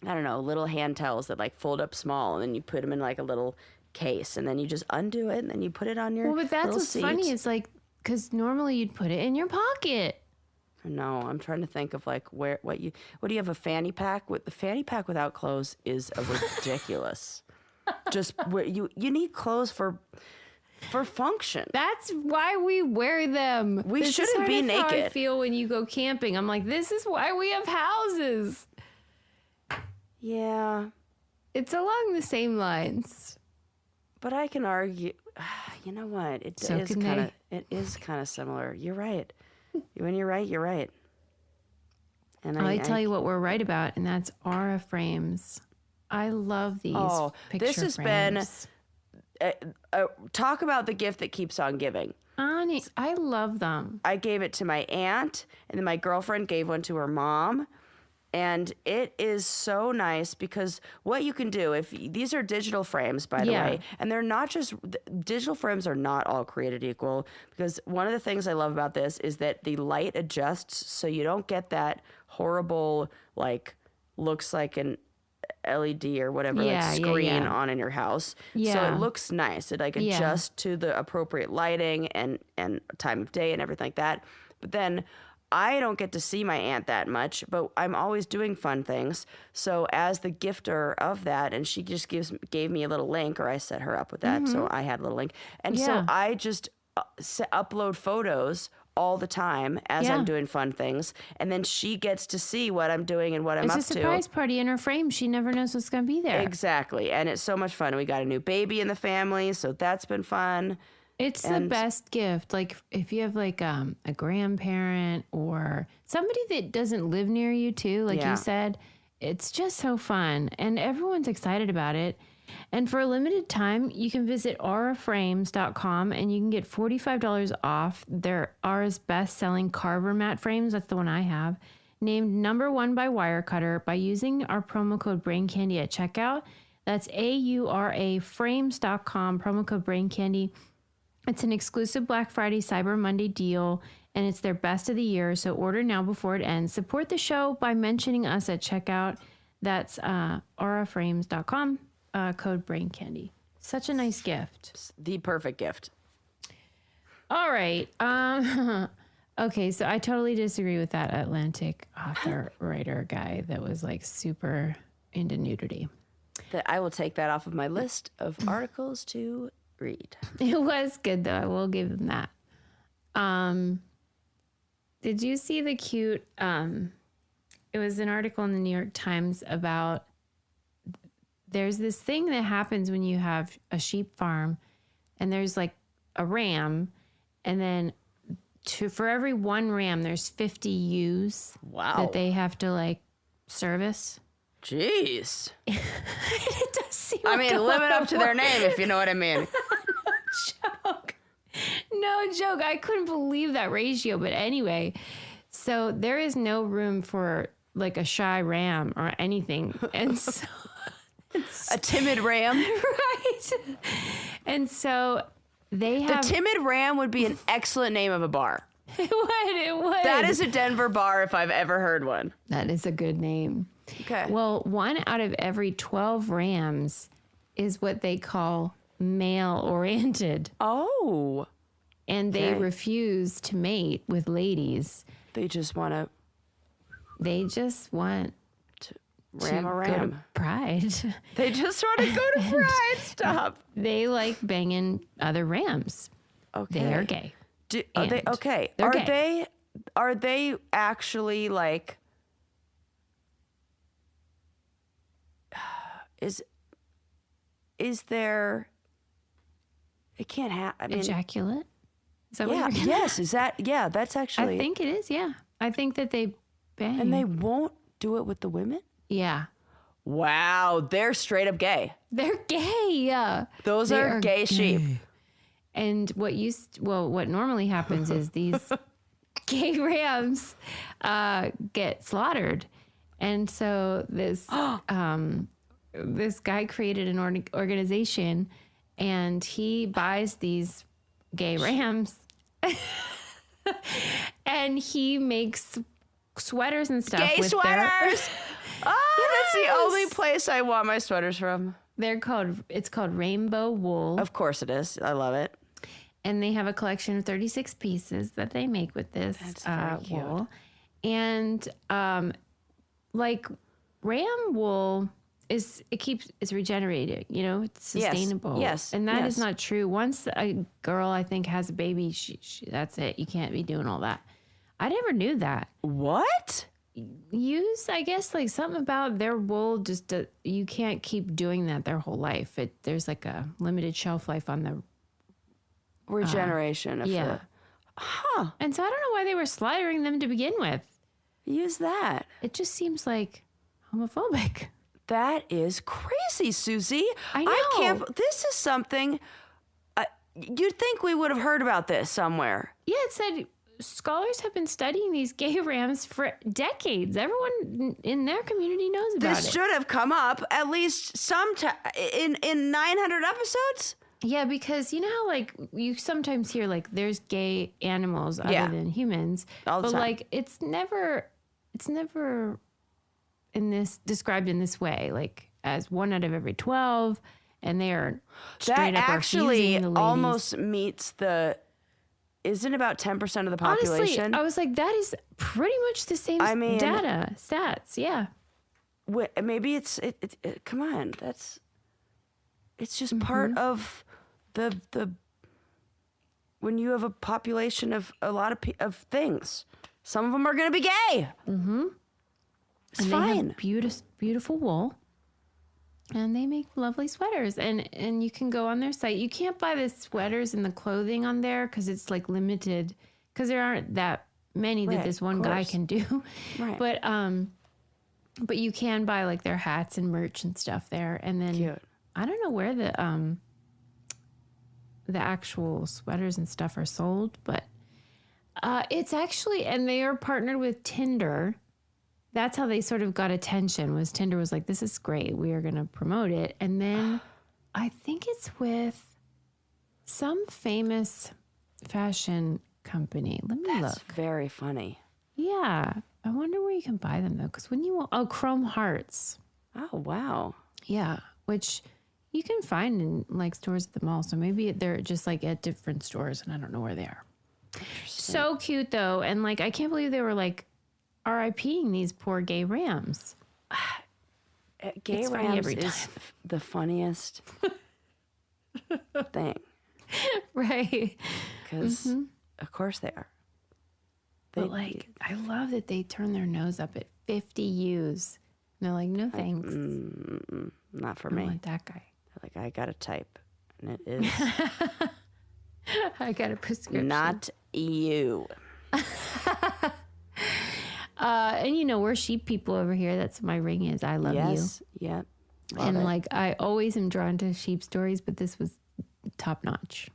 S1: I don't know, little hand towels that like fold up small, and then you put them in like a little case, and then you just undo it, and then you put it on your
S2: Well, but that's what's
S1: seat.
S2: funny. It's like, because normally you'd put it in your pocket.
S1: No, I'm trying to think of like what do you have, a fanny pack? The fanny pack without clothes is a ridiculous. Just you need clothes for function.
S2: That's why we wear them.
S1: We shouldn't be naked.
S2: How I feel when you go camping. I'm like, this is why we have houses.
S1: Yeah,
S2: it's along the same lines.
S1: But I can argue. You know what? It is kind of similar. You're right. When you're right, you're right. And
S2: I tell you what we're right about, and that's aura frames. I love these. Oh,
S1: this has
S2: frames.
S1: been talk about the gift that keeps on giving.
S2: I love them.
S1: I gave it to my aunt, and then my girlfriend gave one to her mom. And it is so nice because what you can do, if these are digital frames, by the way, and they're not just, digital frames are not all created equal, because one of the things I love about this is that the light adjusts so you don't get that horrible, like, looks like an LED or whatever, screen on in your house. Yeah. So it looks nice. It adjusts to the appropriate lighting and time of day and everything like that. But then I don't get to see my aunt that much, but I'm always doing fun things. So as the gifter of that, and she just gave me a little link, or I set her up with that, so I had a little link. And so I just upload photos all the time as I'm doing fun things, and then she gets to see what I'm doing and what I'm up to.
S2: It's a surprise party in her frame. She never knows what's going to be there.
S1: Exactly, and it's so much fun. We got a new baby in the family, so that's been fun.
S2: It's the best gift. Like if you have like a grandparent or somebody that doesn't live near you too, like you said, it's just so fun and everyone's excited about it. And for a limited time, you can visit auraframes.com and you can get $45 off their Aura's best-selling carver mat frames. That's the one I have. Named #1 by Wirecutter by using our promo code BrainCandy at checkout. That's auraframes.com, promo code BrainCandy. It's an exclusive Black Friday Cyber Monday deal, and it's their best of the year, so order now before it ends. Support the show by mentioning us at checkout. That's auraframes.com, code BrainCandy. Such a nice gift.
S1: The perfect gift.
S2: All right. Okay, so I totally disagree with that Atlantic author writer guy that was like super into nudity.
S1: I will take that off of my list of articles to read.
S2: It was good though. I will give them that. Did you see the cute? It was an article in the New York Times about there's this thing that happens when you have a sheep farm, and there's like a ram, and then for every one ram, there's 50 ewes that they have to like service.
S1: Jeez.
S2: It does seem
S1: I
S2: like
S1: mean, live it up to their name, if you know what I mean.
S2: No joke. I couldn't believe that ratio. But anyway, so there is no room for like a shy ram or anything. And so
S1: A timid ram.
S2: right. And so they have
S1: The Timid Ram would be an excellent name of a bar.
S2: It would.
S1: That is a Denver bar if I've ever heard one.
S2: That is a good name.
S1: Okay.
S2: Well, 1 out of every 12 rams is what they call male-oriented.
S1: Oh.
S2: And they refuse to mate with ladies.
S1: They just want to
S2: They just want
S1: ram a
S2: go
S1: ram.
S2: to Pride.
S1: They just want to go to Pride. Stop.
S2: They like banging other rams.
S1: Okay.
S2: They are gay.
S1: Are they
S2: And
S1: okay?
S2: they're
S1: Are
S2: gay.
S1: they actually like? Is there? It can't happen. I mean,
S2: Ejaculate? Is that
S1: yeah.
S2: what you're
S1: Yes. Is that? Yeah. That's actually.
S2: I think it is, yeah. I think that they bang.
S1: And they won't do it with the women.
S2: Yeah.
S1: Wow, they're straight up gay.
S2: They're gay.
S1: Those
S2: They
S1: are gay sheep.
S2: And what normally happens is these gay rams get slaughtered. And so this guy created an organization, and he buys these gay rams and he makes sweaters and stuff
S1: Gay
S2: with
S1: sweaters. That's the only place I want my sweaters from.
S2: It's called Rainbow Wool.
S1: Of course it is. I love it.
S2: And they have a collection of 36 pieces that they make with this wool. And like ram wool it's regenerated, it's sustainable.
S1: Yes.
S2: And that is not true. Once a girl, I think, has a baby, she that's it. You can't be doing all that. I never knew that.
S1: What?
S2: I guess, like something about their wool, just you can't keep doing that their whole life. There's like a limited shelf life on the
S1: Regeneration. Huh.
S2: And so I don't know why they were slaughtering them to begin with.
S1: Use that.
S2: It just seems like homophobic.
S1: That is crazy, Susie.
S2: I know.
S1: This is something. You'd think we would have heard about this somewhere.
S2: Yeah, it said scholars have been studying these gay rams for decades. Everyone in their community knows about it.
S1: This should have come up at least in 900 episodes.
S2: Yeah, because you know how like you sometimes hear like there's gay animals other than humans,
S1: all the
S2: but
S1: time.
S2: like it's never described in this way, like as 1 out of every 12, and they are straight
S1: That
S2: up
S1: actually
S2: refusing the ladies.
S1: almost meets isn't about 10% of the population.
S2: Honestly, I was like, that is pretty much the same stats. Yeah.
S1: Maybe come on, it's just part of the when you have a population of a lot of things. Some of them are going to be gay. Mm-hmm. It's fine.
S2: They have beautiful wool, and they make lovely sweaters. And you can go on their site. You can't buy the sweaters and the clothing on there because it's like limited, because there aren't that many that this one guy can do.
S1: Right.
S2: But you can buy like their hats and merch and stuff there. And then
S1: Cute.
S2: I don't know where the actual sweaters and stuff are sold, but it's actually, and they are partnered with Tinder. That's how they sort of got attention, was Tinder was like, this is great, we are going to promote it. And then I think it's with some famous fashion company. Let me
S1: That's
S2: look.
S1: very funny.
S2: Yeah. I wonder where you can buy them though. Because Chrome Hearts.
S1: Oh, wow.
S2: Yeah. Which you can find in like stores at the mall. So maybe they're just like at different stores and I don't know where they are. So cute though. And like, I can't believe they were like RIPing these poor gay rams.
S1: Gay
S2: It's funny
S1: rams
S2: every
S1: is the funniest thing.
S2: Right.
S1: Because, of course they are.
S2: But like, I love that they turn their nose up at 50 U's. And they're like, no thanks.
S1: Not for
S2: I
S1: me.
S2: want that guy.
S1: Like, I got a type, and it is
S2: I got a prescription.
S1: Not you.
S2: And you know, we're sheep people over here. That's what my ring is. I love
S1: Yes.
S2: you.
S1: Yeah.
S2: And like, I always am drawn to sheep stories, but this was top notch.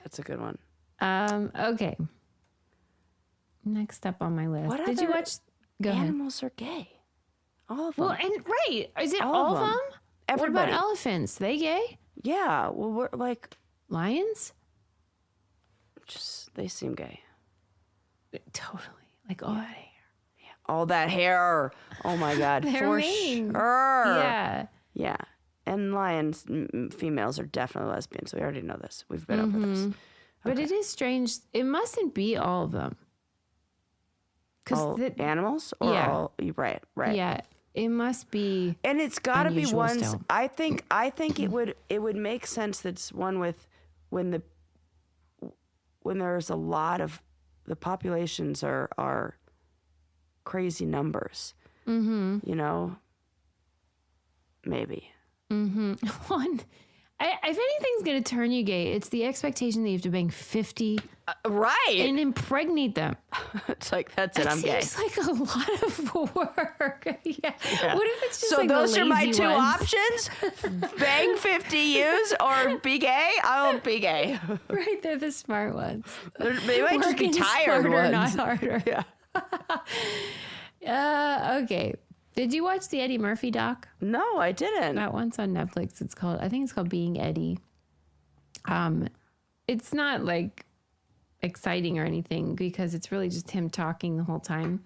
S1: That's a good one.
S2: Okay. Next up on my list.
S1: What
S2: Did you
S1: other
S2: watch? Go ahead.
S1: Animals are gay. All of them.
S2: Well, and right. Is it
S1: All
S2: all
S1: of
S2: of
S1: them.
S2: them?
S1: Everybody.
S2: What about elephants? They gay?
S1: Yeah. Well, we're like,
S2: Lions?
S1: just they seem gay.
S2: Totally. Like all that hair.
S1: All that hair. Oh my God.
S2: They're
S1: For
S2: mean.
S1: sure.
S2: Yeah.
S1: Yeah. And lions, females are definitely lesbians. We already know this. We've been over this.
S2: But it is strange. It mustn't be all of them.
S1: All animals? Or
S2: Yeah.
S1: all, right.
S2: Yeah. It must be.
S1: And it's got to be
S2: unusual
S1: ones.
S2: still.
S1: I think it would make sense that's one with when there's a lot of the populations are crazy numbers. Mm-hmm. You know, maybe.
S2: Mm-hmm. One. If anything's going to turn you gay, it's the expectation that you have to bang 50
S1: Right.
S2: and impregnate them.
S1: It's like, that's it. I'm gay.
S2: Seems like a lot of work. Yeah. What if it's just
S1: So
S2: like
S1: those
S2: the
S1: are my
S2: lazy
S1: two
S2: ones?
S1: options: bang 50 U's or be gay. I'll be gay.
S2: Right, they're the smart ones.
S1: They might just be
S2: Working
S1: tired
S2: smarter,
S1: ones.
S2: not harder.
S1: Yeah.
S2: Okay. Did you watch the Eddie Murphy doc?
S1: No, I didn't.
S2: That one's on Netflix. I think it's called Being Eddie. It's not like exciting or anything because it's really just him talking the whole time.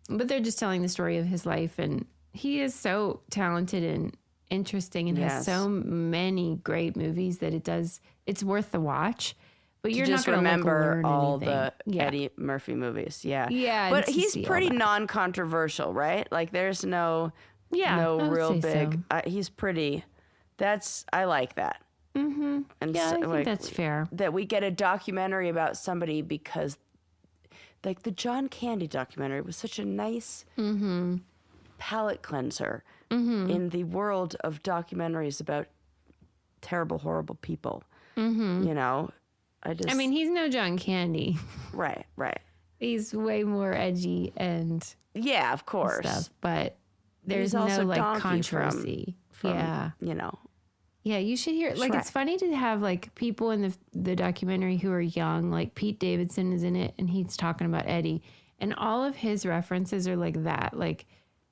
S2: But they're just telling the story of his life, and he is so talented and interesting and has so many great movies that it's worth the watch. But you're
S1: just
S2: not going to
S1: remember
S2: learn
S1: all
S2: anything.
S1: the Eddie Murphy movies. Yeah.
S2: Yeah,
S1: But
S2: and to
S1: he's
S2: see all
S1: pretty
S2: that.
S1: non-controversial, right? Like there's no
S2: I would
S1: real
S2: say
S1: big.
S2: so.
S1: He's pretty. I like that. Mm-hmm. And
S2: Yeah, I think
S1: like,
S2: that's fair.
S1: that we get a documentary about somebody because, like the John Candy documentary was such a nice palate cleanser in the world of documentaries about terrible, horrible people. You know,
S2: I mean, he's no John Candy.
S1: right.
S2: He's way more edgy and
S1: Yeah, of course.
S2: stuff, but there's
S1: He's
S2: no
S1: also
S2: like
S1: Donkey
S2: controversy.
S1: from, you know.
S2: Yeah, you should hear. Like, it's
S1: Shrek.
S2: funny to have like people in the documentary who are young. Like Pete Davidson is in it, and he's talking about Eddie, and all of his references are like that, like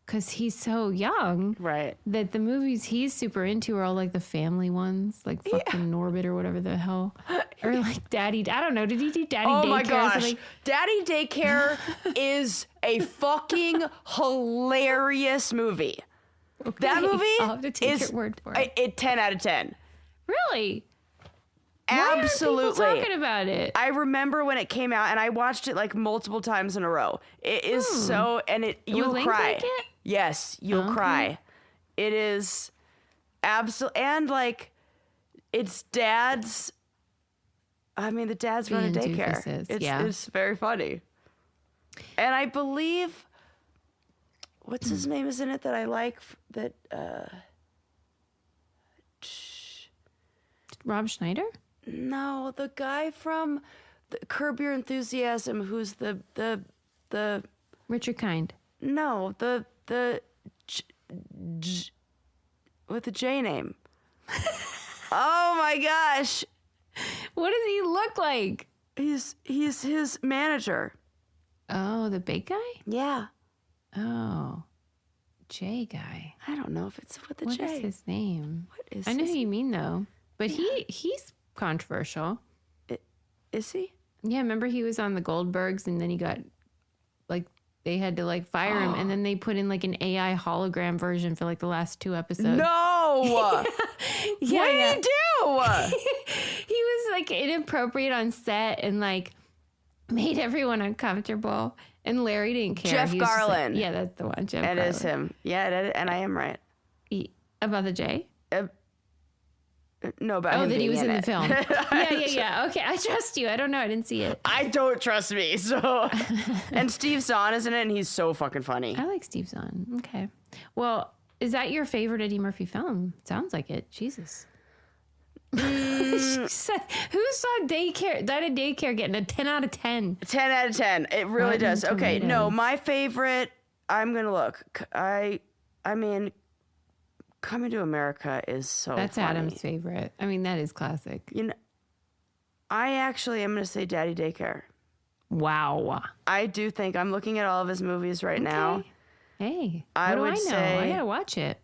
S2: because he's so young,
S1: Right.
S2: that the movies he's super into are all like the family ones, like fucking Norbit or whatever the hell, or like Daddy. I don't know. Did he do Daddy Daycare?
S1: Oh my
S2: or
S1: gosh.
S2: something?
S1: Daddy Daycare is a fucking hilarious movie. That movie
S2: I'll have to take
S1: is
S2: your word for it.
S1: 10 out of 10.
S2: Really? Why
S1: Absolutely.
S2: aren't people talking about it?
S1: I remember when it came out and I watched it like multiple times in a row. It is so, and you'll
S2: Link
S1: cry.
S2: like it?
S1: Yes, you'll cry. It is absolutely, and like it's dad's, I mean, the dad's run a
S2: Being
S1: daycare.
S2: doofuses,
S1: It's,
S2: yeah.
S1: it's very funny. And I believe, what's his name is in it that I like?
S2: Rob Schneider?
S1: No, the guy from Curb Your Enthusiasm, who's the
S2: Richard Kind.
S1: no, with the J name. Oh my gosh.
S2: What does he look like?
S1: He's his manager.
S2: Oh, the big guy?
S1: Yeah.
S2: Oh, J guy.
S1: I don't know if it's with the
S2: What
S1: J.
S2: is his name?
S1: What is
S2: I know
S1: his
S2: who you mean though, but he's controversial.
S1: Is he?
S2: Yeah, remember he was on the Goldbergs, and then he got like they had to like fire him, and then they put in like an AI hologram version for like the last 2 episodes.
S1: No.
S2: Yeah,
S1: What did he do?
S2: He was like inappropriate on set and like made everyone uncomfortable. And Larry didn't care.
S1: Jeff
S2: He was just like-
S1: Garland.
S2: yeah, that's the one. Jeff
S1: It
S2: Garland.
S1: is him. Yeah, and I am right.
S2: About the J?
S1: No, but
S2: Oh,
S1: him
S2: that he
S1: being
S2: was in the
S1: it.
S2: film. Yeah. Okay, I trust you. I don't know. I didn't see it.
S1: I don't trust me. So, and Steve Zahn is in it, and he's so fucking funny.
S2: I like Steve Zahn. Okay. Well, is that your favorite Eddie Murphy film? Sounds like it. Jesus. She said, who saw daycare? That a daycare getting a 10 out of 10.
S1: 10 out of 10. It really
S2: Rotten
S1: does. Okay, no,
S2: Tomatoes.
S1: my favorite. I'm gonna look. I mean, Coming to America is so.
S2: That's
S1: funny.
S2: Adam's favorite. I mean, that is classic.
S1: You know, I actually am gonna say Daddy Daycare.
S2: Wow.
S1: I do think I'm looking at all of his movies right now.
S2: Hey, what
S1: I
S2: do
S1: would
S2: I know?
S1: say-
S2: I gotta watch it.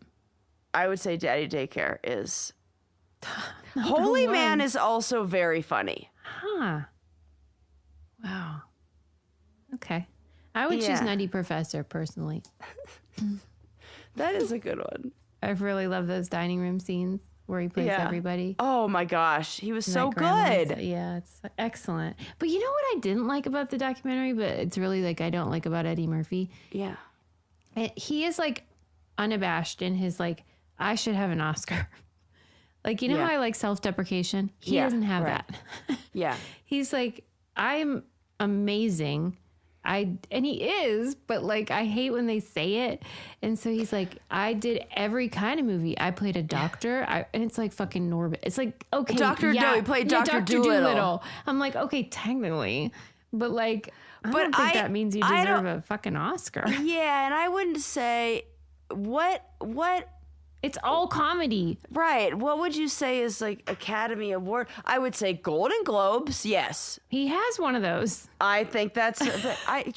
S1: I would say Daddy Daycare is. Holy Man is also very funny.
S2: Huh. Wow. Okay. I would choose
S1: Yeah.
S2: Nutty Professor personally.
S1: That is a good one.
S2: I really love those dining room scenes where he plays
S1: Yeah.
S2: everybody.
S1: Oh my gosh, he was
S2: And
S1: so
S2: that grandma's-
S1: good.
S2: Yeah, it's excellent. But you know what I didn't like about the documentary, but it's really like I don't like about Eddie Murphy?
S1: Yeah.
S2: He is like unabashed in his like, I should have an Oscar. Like, you know
S1: Yeah.
S2: how I like self-deprecation? He
S1: Yeah,
S2: doesn't have
S1: right.
S2: that.
S1: Yeah.
S2: He's like, I'm amazing. And he is, but like, I hate when they say it. And so he's like, I did every kind of movie. I played a doctor. And it's like fucking Norbit. It's like, okay.
S1: Dr.
S2: Yeah,
S1: No, he played
S2: yeah,
S1: Dr. Dolittle.
S2: I'm like, okay, technically. But like, I don't think
S1: I-
S2: that means you
S1: I
S2: deserve
S1: don't-
S2: a fucking Oscar.
S1: Yeah, and I wouldn't say what
S2: It's all comedy.
S1: right. What would you say is like Academy Award? I would say Golden Globes. Yes.
S2: He has one of those.
S1: I think that's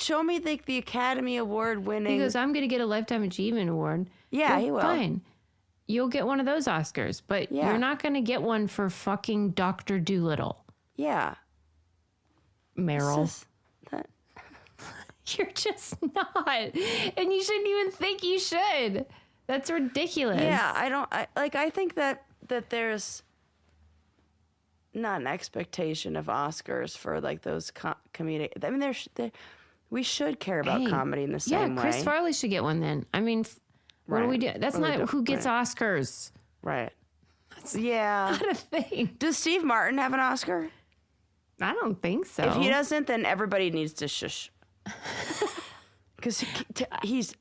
S1: show me the Academy Award winning.
S2: He goes, I'm going to get a Lifetime Achievement Award.
S1: Yeah,
S2: Well,
S1: he will.
S2: Fine. You'll get one of those Oscars, but
S1: Yeah.
S2: you're not going to get one for fucking Dr. Dolittle,
S1: Yeah.
S2: Meryl.
S1: This is- that-
S2: You're just not. And you shouldn't even think you should. That's ridiculous.
S1: Yeah, I think that there's not an expectation of Oscars for like those comedic. I mean, we should care about
S2: Hey,
S1: comedy in the same
S2: yeah, Chris
S1: way.
S2: Farley should get one then. I mean, what do we
S1: Right.
S2: do? That's
S1: What do we
S2: not
S1: do?
S2: who gets
S1: Right.
S2: Oscars.
S1: Right. Yeah.
S2: Not a thing.
S1: Does Steve Martin have an Oscar?
S2: I don't think so.
S1: If he doesn't, then everybody needs to shush. Because he's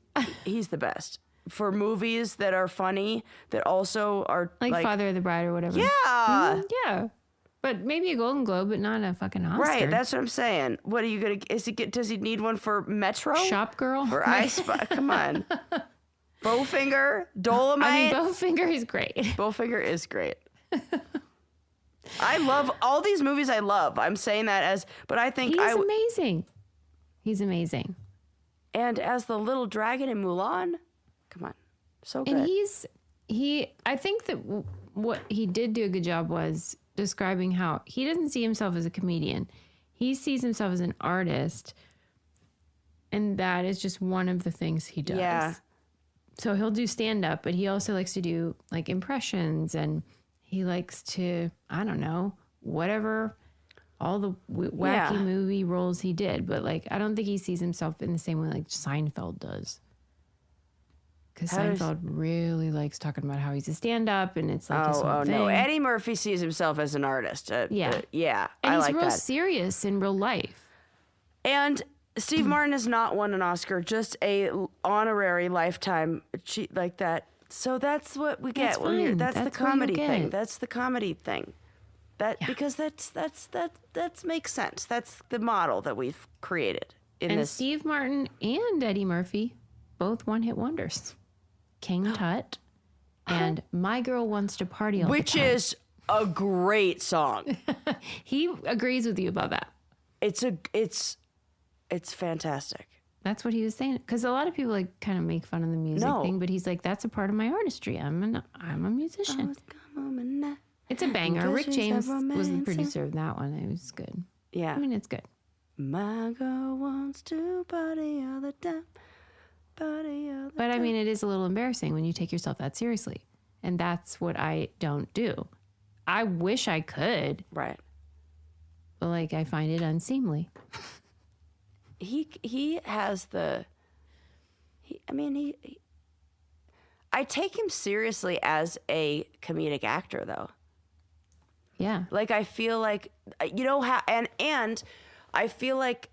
S1: the best for movies that are funny that also are
S2: like Father of the Bride or whatever.
S1: Yeah.
S2: Yeah. But maybe a Golden Globe, but not a fucking Oscar.
S1: Right. That's what I'm saying. What are you gonna? Does he need one for Metro?
S2: Shop Girl.
S1: For I Spy? Come on. Bowfinger, Dolomite.
S2: I mean, Bowfinger is great.
S1: Bowfinger is great. I love all these movies. I love. I'm saying that but I think
S2: He's amazing. He's amazing.
S1: and as the little dragon in Mulan. Come on, so good.
S2: And I think that what he did do a good job was describing how he doesn't see himself as a comedian. He sees himself as an artist. And that is just one of the things he does.
S1: Yeah.
S2: So he'll do stand up, but he also likes to do like impressions, and he likes to, I don't know, whatever, all the wacky movie roles he did. But like, I don't think he sees himself in the same way like Seinfeld does. Because Seinfeld really likes talking about how he's a stand up, and it's like his whole thing.
S1: no, Eddie Murphy sees himself as an artist.
S2: Yeah.
S1: Yeah,
S2: And
S1: I
S2: he's
S1: like
S2: real
S1: that.
S2: serious in real life.
S1: And Steve Martin has not won an Oscar, just a honorary lifetime like that. So that's what we get.
S2: That's fine.
S1: That's the
S2: That's what you
S1: comedy thing.
S2: get.
S1: That's the comedy thing. Because that makes sense. That's the model that we've created in
S2: And
S1: this.
S2: Steve Martin and Eddie Murphy, both one-hit wonders. King Tut and My Girl Wants to Party All the
S1: Which
S2: Time.
S1: is a great song.
S2: He agrees with you about that.
S1: It's fantastic.
S2: That's what he was saying. Because a lot of people like kind of make fun of the music
S1: No.
S2: thing, but he's like, that's a part of my artistry. I'm a musician. It's a banger.
S1: Because
S2: Rick
S1: she's a
S2: James was the
S1: romancer.
S2: producer of that one. It was good.
S1: Yeah.
S2: I mean, it's good.
S1: My girl wants to party all the time. Party all the
S2: But I mean, it is a little embarrassing when you take yourself that seriously. And that's what I don't do. I wish I could,
S1: Right.
S2: but like I find it unseemly.
S1: He has the. I take him seriously as a comedic actor, though.
S2: Yeah.
S1: Like I feel like and I feel like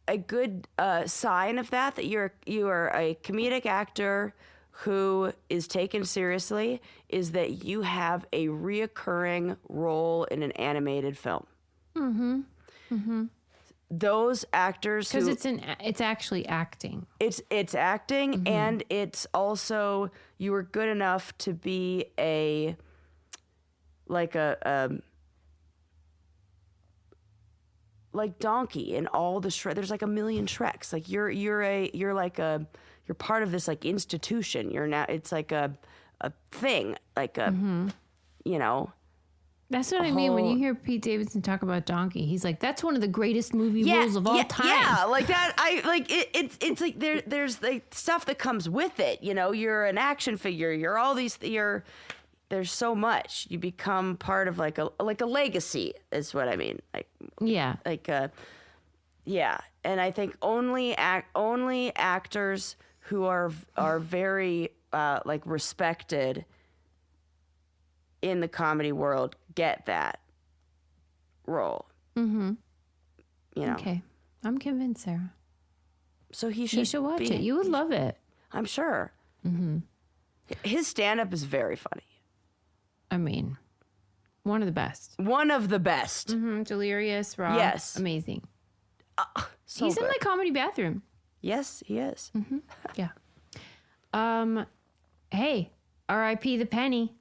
S1: a good sign of that you are a comedic actor who is taken seriously is that you have a reoccurring role in an animated film. Those actors
S2: because it's actually acting.
S1: It's acting, and it's also you were good enough to be like Donkey in all the Shrek. There's like a million Shreks. Like you're part of this like institution. You're now, it's like a thing, like a, you know.
S2: That's what I mean when you hear Pete Davidson talk about Donkey. He's like, that's one of the greatest movie roles of all time.
S1: Yeah, like that. It's like there's like stuff that comes with it. You know, you're an action figure. You're all these. There's so much. You become part of like a legacy. Is what I mean. Yeah. And I think only actors who are very like respected in the comedy world get that role. You know.
S2: Okay, I'm convinced, Sarah.
S1: So he should
S2: watch it. You would love it.
S1: I'm sure. His stand-up is very funny.
S2: I mean, one of the best.
S1: One of the best.
S2: Delirious, raw.
S1: Yes.
S2: Amazing.
S1: So
S2: He's
S1: good.
S2: in my comedy bathroom.
S1: Yes, he is.
S2: Yeah. Hey, R.I.P. the penny.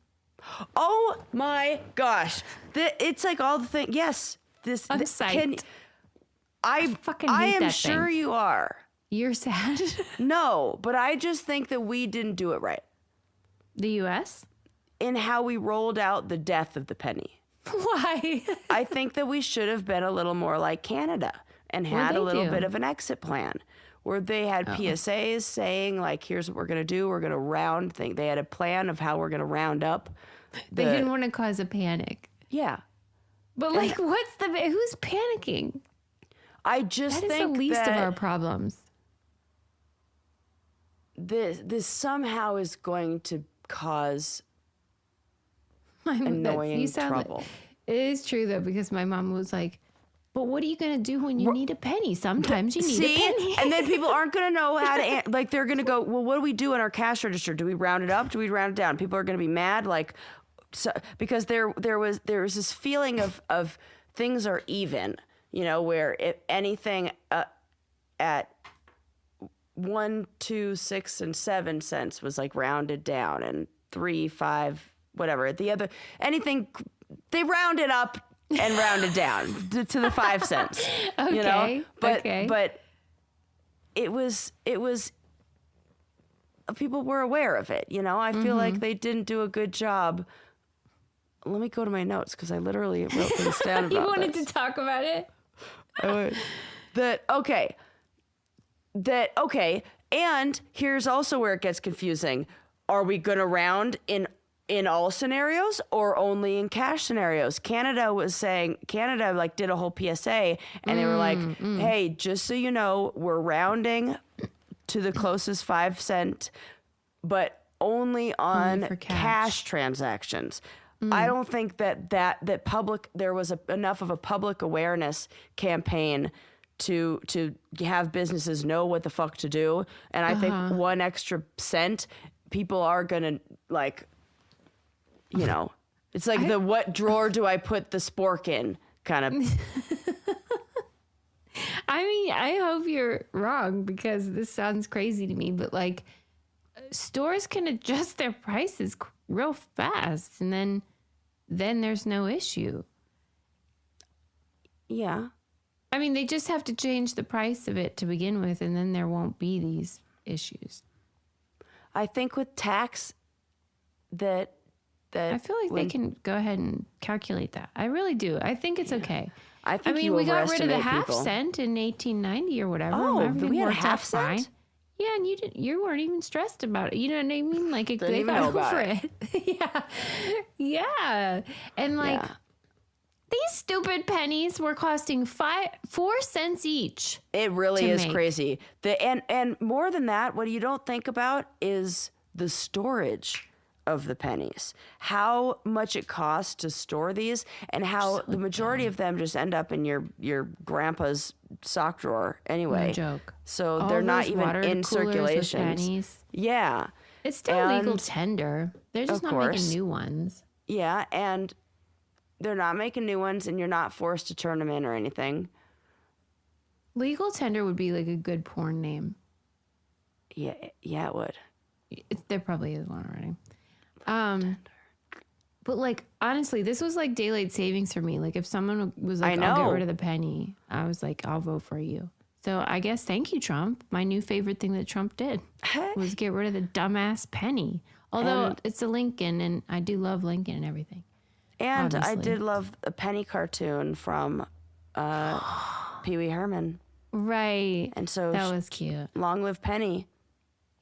S1: Oh my gosh. It's like all the things. Yes.
S2: I'm psyched.
S1: I
S2: fucking hate
S1: I am
S2: that
S1: sure
S2: thing.
S1: you are.
S2: You're sad?
S1: No, but I just think that we didn't do it right.
S2: The U.S.?
S1: In how we rolled out the death of the penny.
S2: Why?
S1: I think that we should have been a little more like Canada and had a little bit of an exit plan where they had PSAs saying like, here's what we're going to do. We're going to round things. They had a plan of how we're going to round up.
S2: They didn't want to cause a panic.
S1: Yeah.
S2: But like, who's panicking?
S1: I just think
S2: that is the least of our problems.
S1: This somehow is going to cause annoying trouble.
S2: It is true though, because my mom was like, but what are you going to do when you need a penny? Sometimes you need a penny.
S1: And then people aren't going to know how to, like, they're going to go, well, what do we do in our cash register? Do we round it up? Do we round it down? People are going to be mad, like, so, because there was this feeling of things are even, you know, where if anything at 1, 2, 6, and 7 cents was like rounded down, and 3, 5, whatever. The other, anything, they rounded up and rounded down to the 5 cents.
S2: Okay.
S1: You know? But it was people were aware of it, you know? I feel like they didn't do a good job. Let me go to my notes because I literally wrote things down about
S2: You wanted to talk about it?
S1: Okay. And here's also where it gets confusing. Are we going to round in all scenarios or only in cash scenarios? Canada like did a whole PSA and they were like, hey, just so you know, we're rounding to the closest 5 cent, but only on cash transactions. I don't think that there was enough of a public awareness campaign to have businesses know what the fuck to do. And I think 1 extra cent, people are gonna like, you know, it's like what drawer do I put the spork in kind of.
S2: I mean, I hope you're wrong because this sounds crazy to me, but like stores can adjust their prices real fast and then there's no issue. Yeah. I mean, they just have to change the price of it to begin with and then there won't be these issues.
S1: I think with tax that
S2: I feel like they can go ahead and calculate that. I really do. I think it's okay.
S1: I mean,
S2: we got rid of the half cent in 1890 or whatever.
S1: Oh, we had a half cent?
S2: Fine. Yeah, and you weren't even stressed about it. You know what I mean? Like they
S1: got
S2: over it. Yeah. And like these stupid pennies were costing 4 cents each.
S1: It really is crazy. And more than that, what you don't think about is the storage of the pennies, how much it costs to store these, and how the majority of them just end up in your grandpa's sock drawer anyway.
S2: No joke.
S1: So they're not even in circulation. Yeah.
S2: It's still legal tender. They're just not making new ones.
S1: Yeah, and they're not making new ones, and you're not forced to turn them in or anything.
S2: Legal tender would be like a good porn name.
S1: Yeah, it would.
S2: There probably is one already. But like honestly, this was like daylight savings for me. Like if someone was like, "I'll get rid of the penny," I was like, "I'll vote for you." So I guess thank you, Trump. My new favorite thing that Trump did was get rid of the dumbass penny. Although it's a Lincoln, and I do love Lincoln and everything.
S1: And obviously. I did love a penny cartoon from Pee Wee Herman.
S2: Right.
S1: And so
S2: that was cute.
S1: Long live Penny.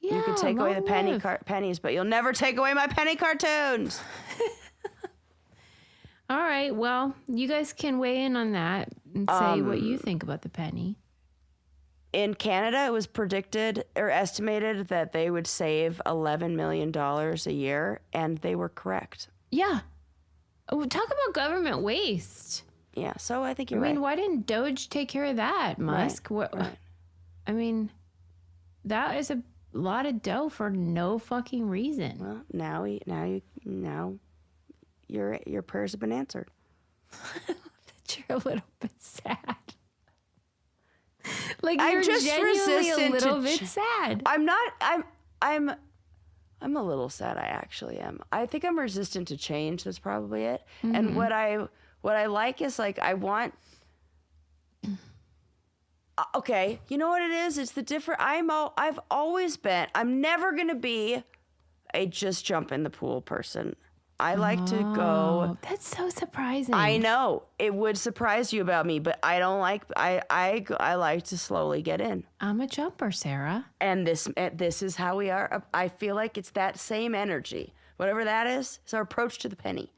S2: Yeah,
S1: you can take away the pennies, but you'll never take away my penny cartoons.
S2: All right. Well, you guys can weigh in on that and say what you think about the penny.
S1: In Canada, it was predicted or estimated that they would save $11 million a year, and they were correct.
S2: Yeah. Oh, talk about government waste.
S1: Yeah, so I think you're right.
S2: I mean, why didn't Doge take care of that, Musk?
S1: Right.
S2: I mean, that is a lot of dough for no fucking reason.
S1: Well, now your prayers have been answered.
S2: That you're a little bit sad. Like you're
S1: I'm just
S2: genuinely a
S1: resistant
S2: little bit sad.
S1: I'm not. I'm a little sad. I actually am. I think I'm resistant to change. That's probably it. Mm-hmm. And what I like is like I want. Okay, you know what it is? It's the different. I've always been. I'm never gonna be a just jump in the pool person. I like to go.
S2: That's so surprising.
S1: I know it would surprise you about me, but I don't like. I like to slowly get in.
S2: I'm a jumper, Sarah.
S1: And this is how we are. I feel like it's that same energy. Whatever that is, it's our approach to the penny.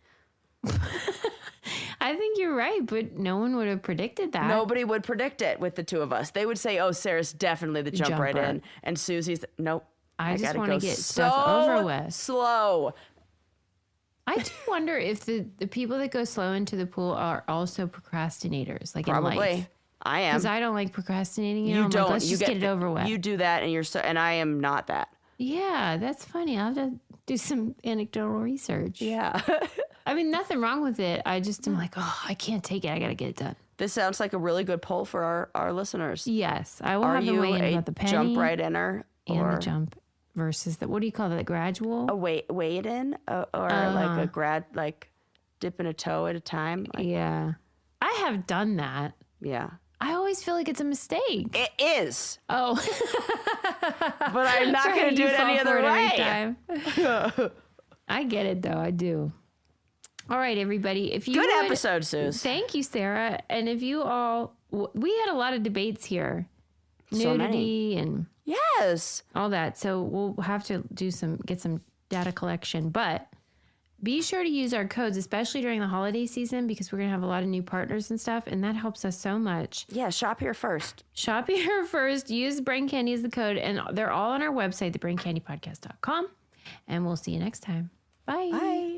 S2: I think you're right, but no one would have predicted that.
S1: Nobody would predict it with the two of us. They would say, "Oh, Sarah's definitely the jump right in," and Susie's nope.
S2: I just want to get stuff over with.
S1: Slow.
S2: I do wonder if the people that go slow into the pool are also procrastinators, like
S1: Probably.
S2: in life.
S1: I am.
S2: Because I don't like procrastinating.
S1: You don't.
S2: Like, let's just get it over with.
S1: You do that, and I am not that.
S2: Yeah, that's funny. I'll have to do some anecdotal research.
S1: Yeah.
S2: I mean, nothing wrong with it. I just am like, oh, I can't take it. I got to get it done.
S1: This sounds like a really good poll for our listeners.
S2: Yes. I will have them weigh in about the penny.
S1: Jump right inner?
S2: And the jump versus the, what do you call that? The gradual?
S1: A wade in? Or like like dipping a toe at a time? Like,
S2: yeah. I have done that.
S1: Yeah.
S2: I always feel like it's a mistake.
S1: It is.
S2: Oh.
S1: But I'm not going to do it any other way.
S2: I get it, though. I do. All right, everybody. If you
S1: Good episode, Suze.
S2: Thank you, Sarah. And if you all... We had a lot of debates here.
S1: So
S2: Nudity and...
S1: Yes.
S2: All that. So we'll have to get some data collection. But be sure to use our codes, especially during the holiday season, because we're going to have a lot of new partners and stuff. And that helps us so much.
S1: Yeah, shop here first.
S2: Shop here first. Use Brain Candy as the code. And they're all on our website, thebraincandypodcast.com. And we'll see you next time. Bye.
S1: Bye.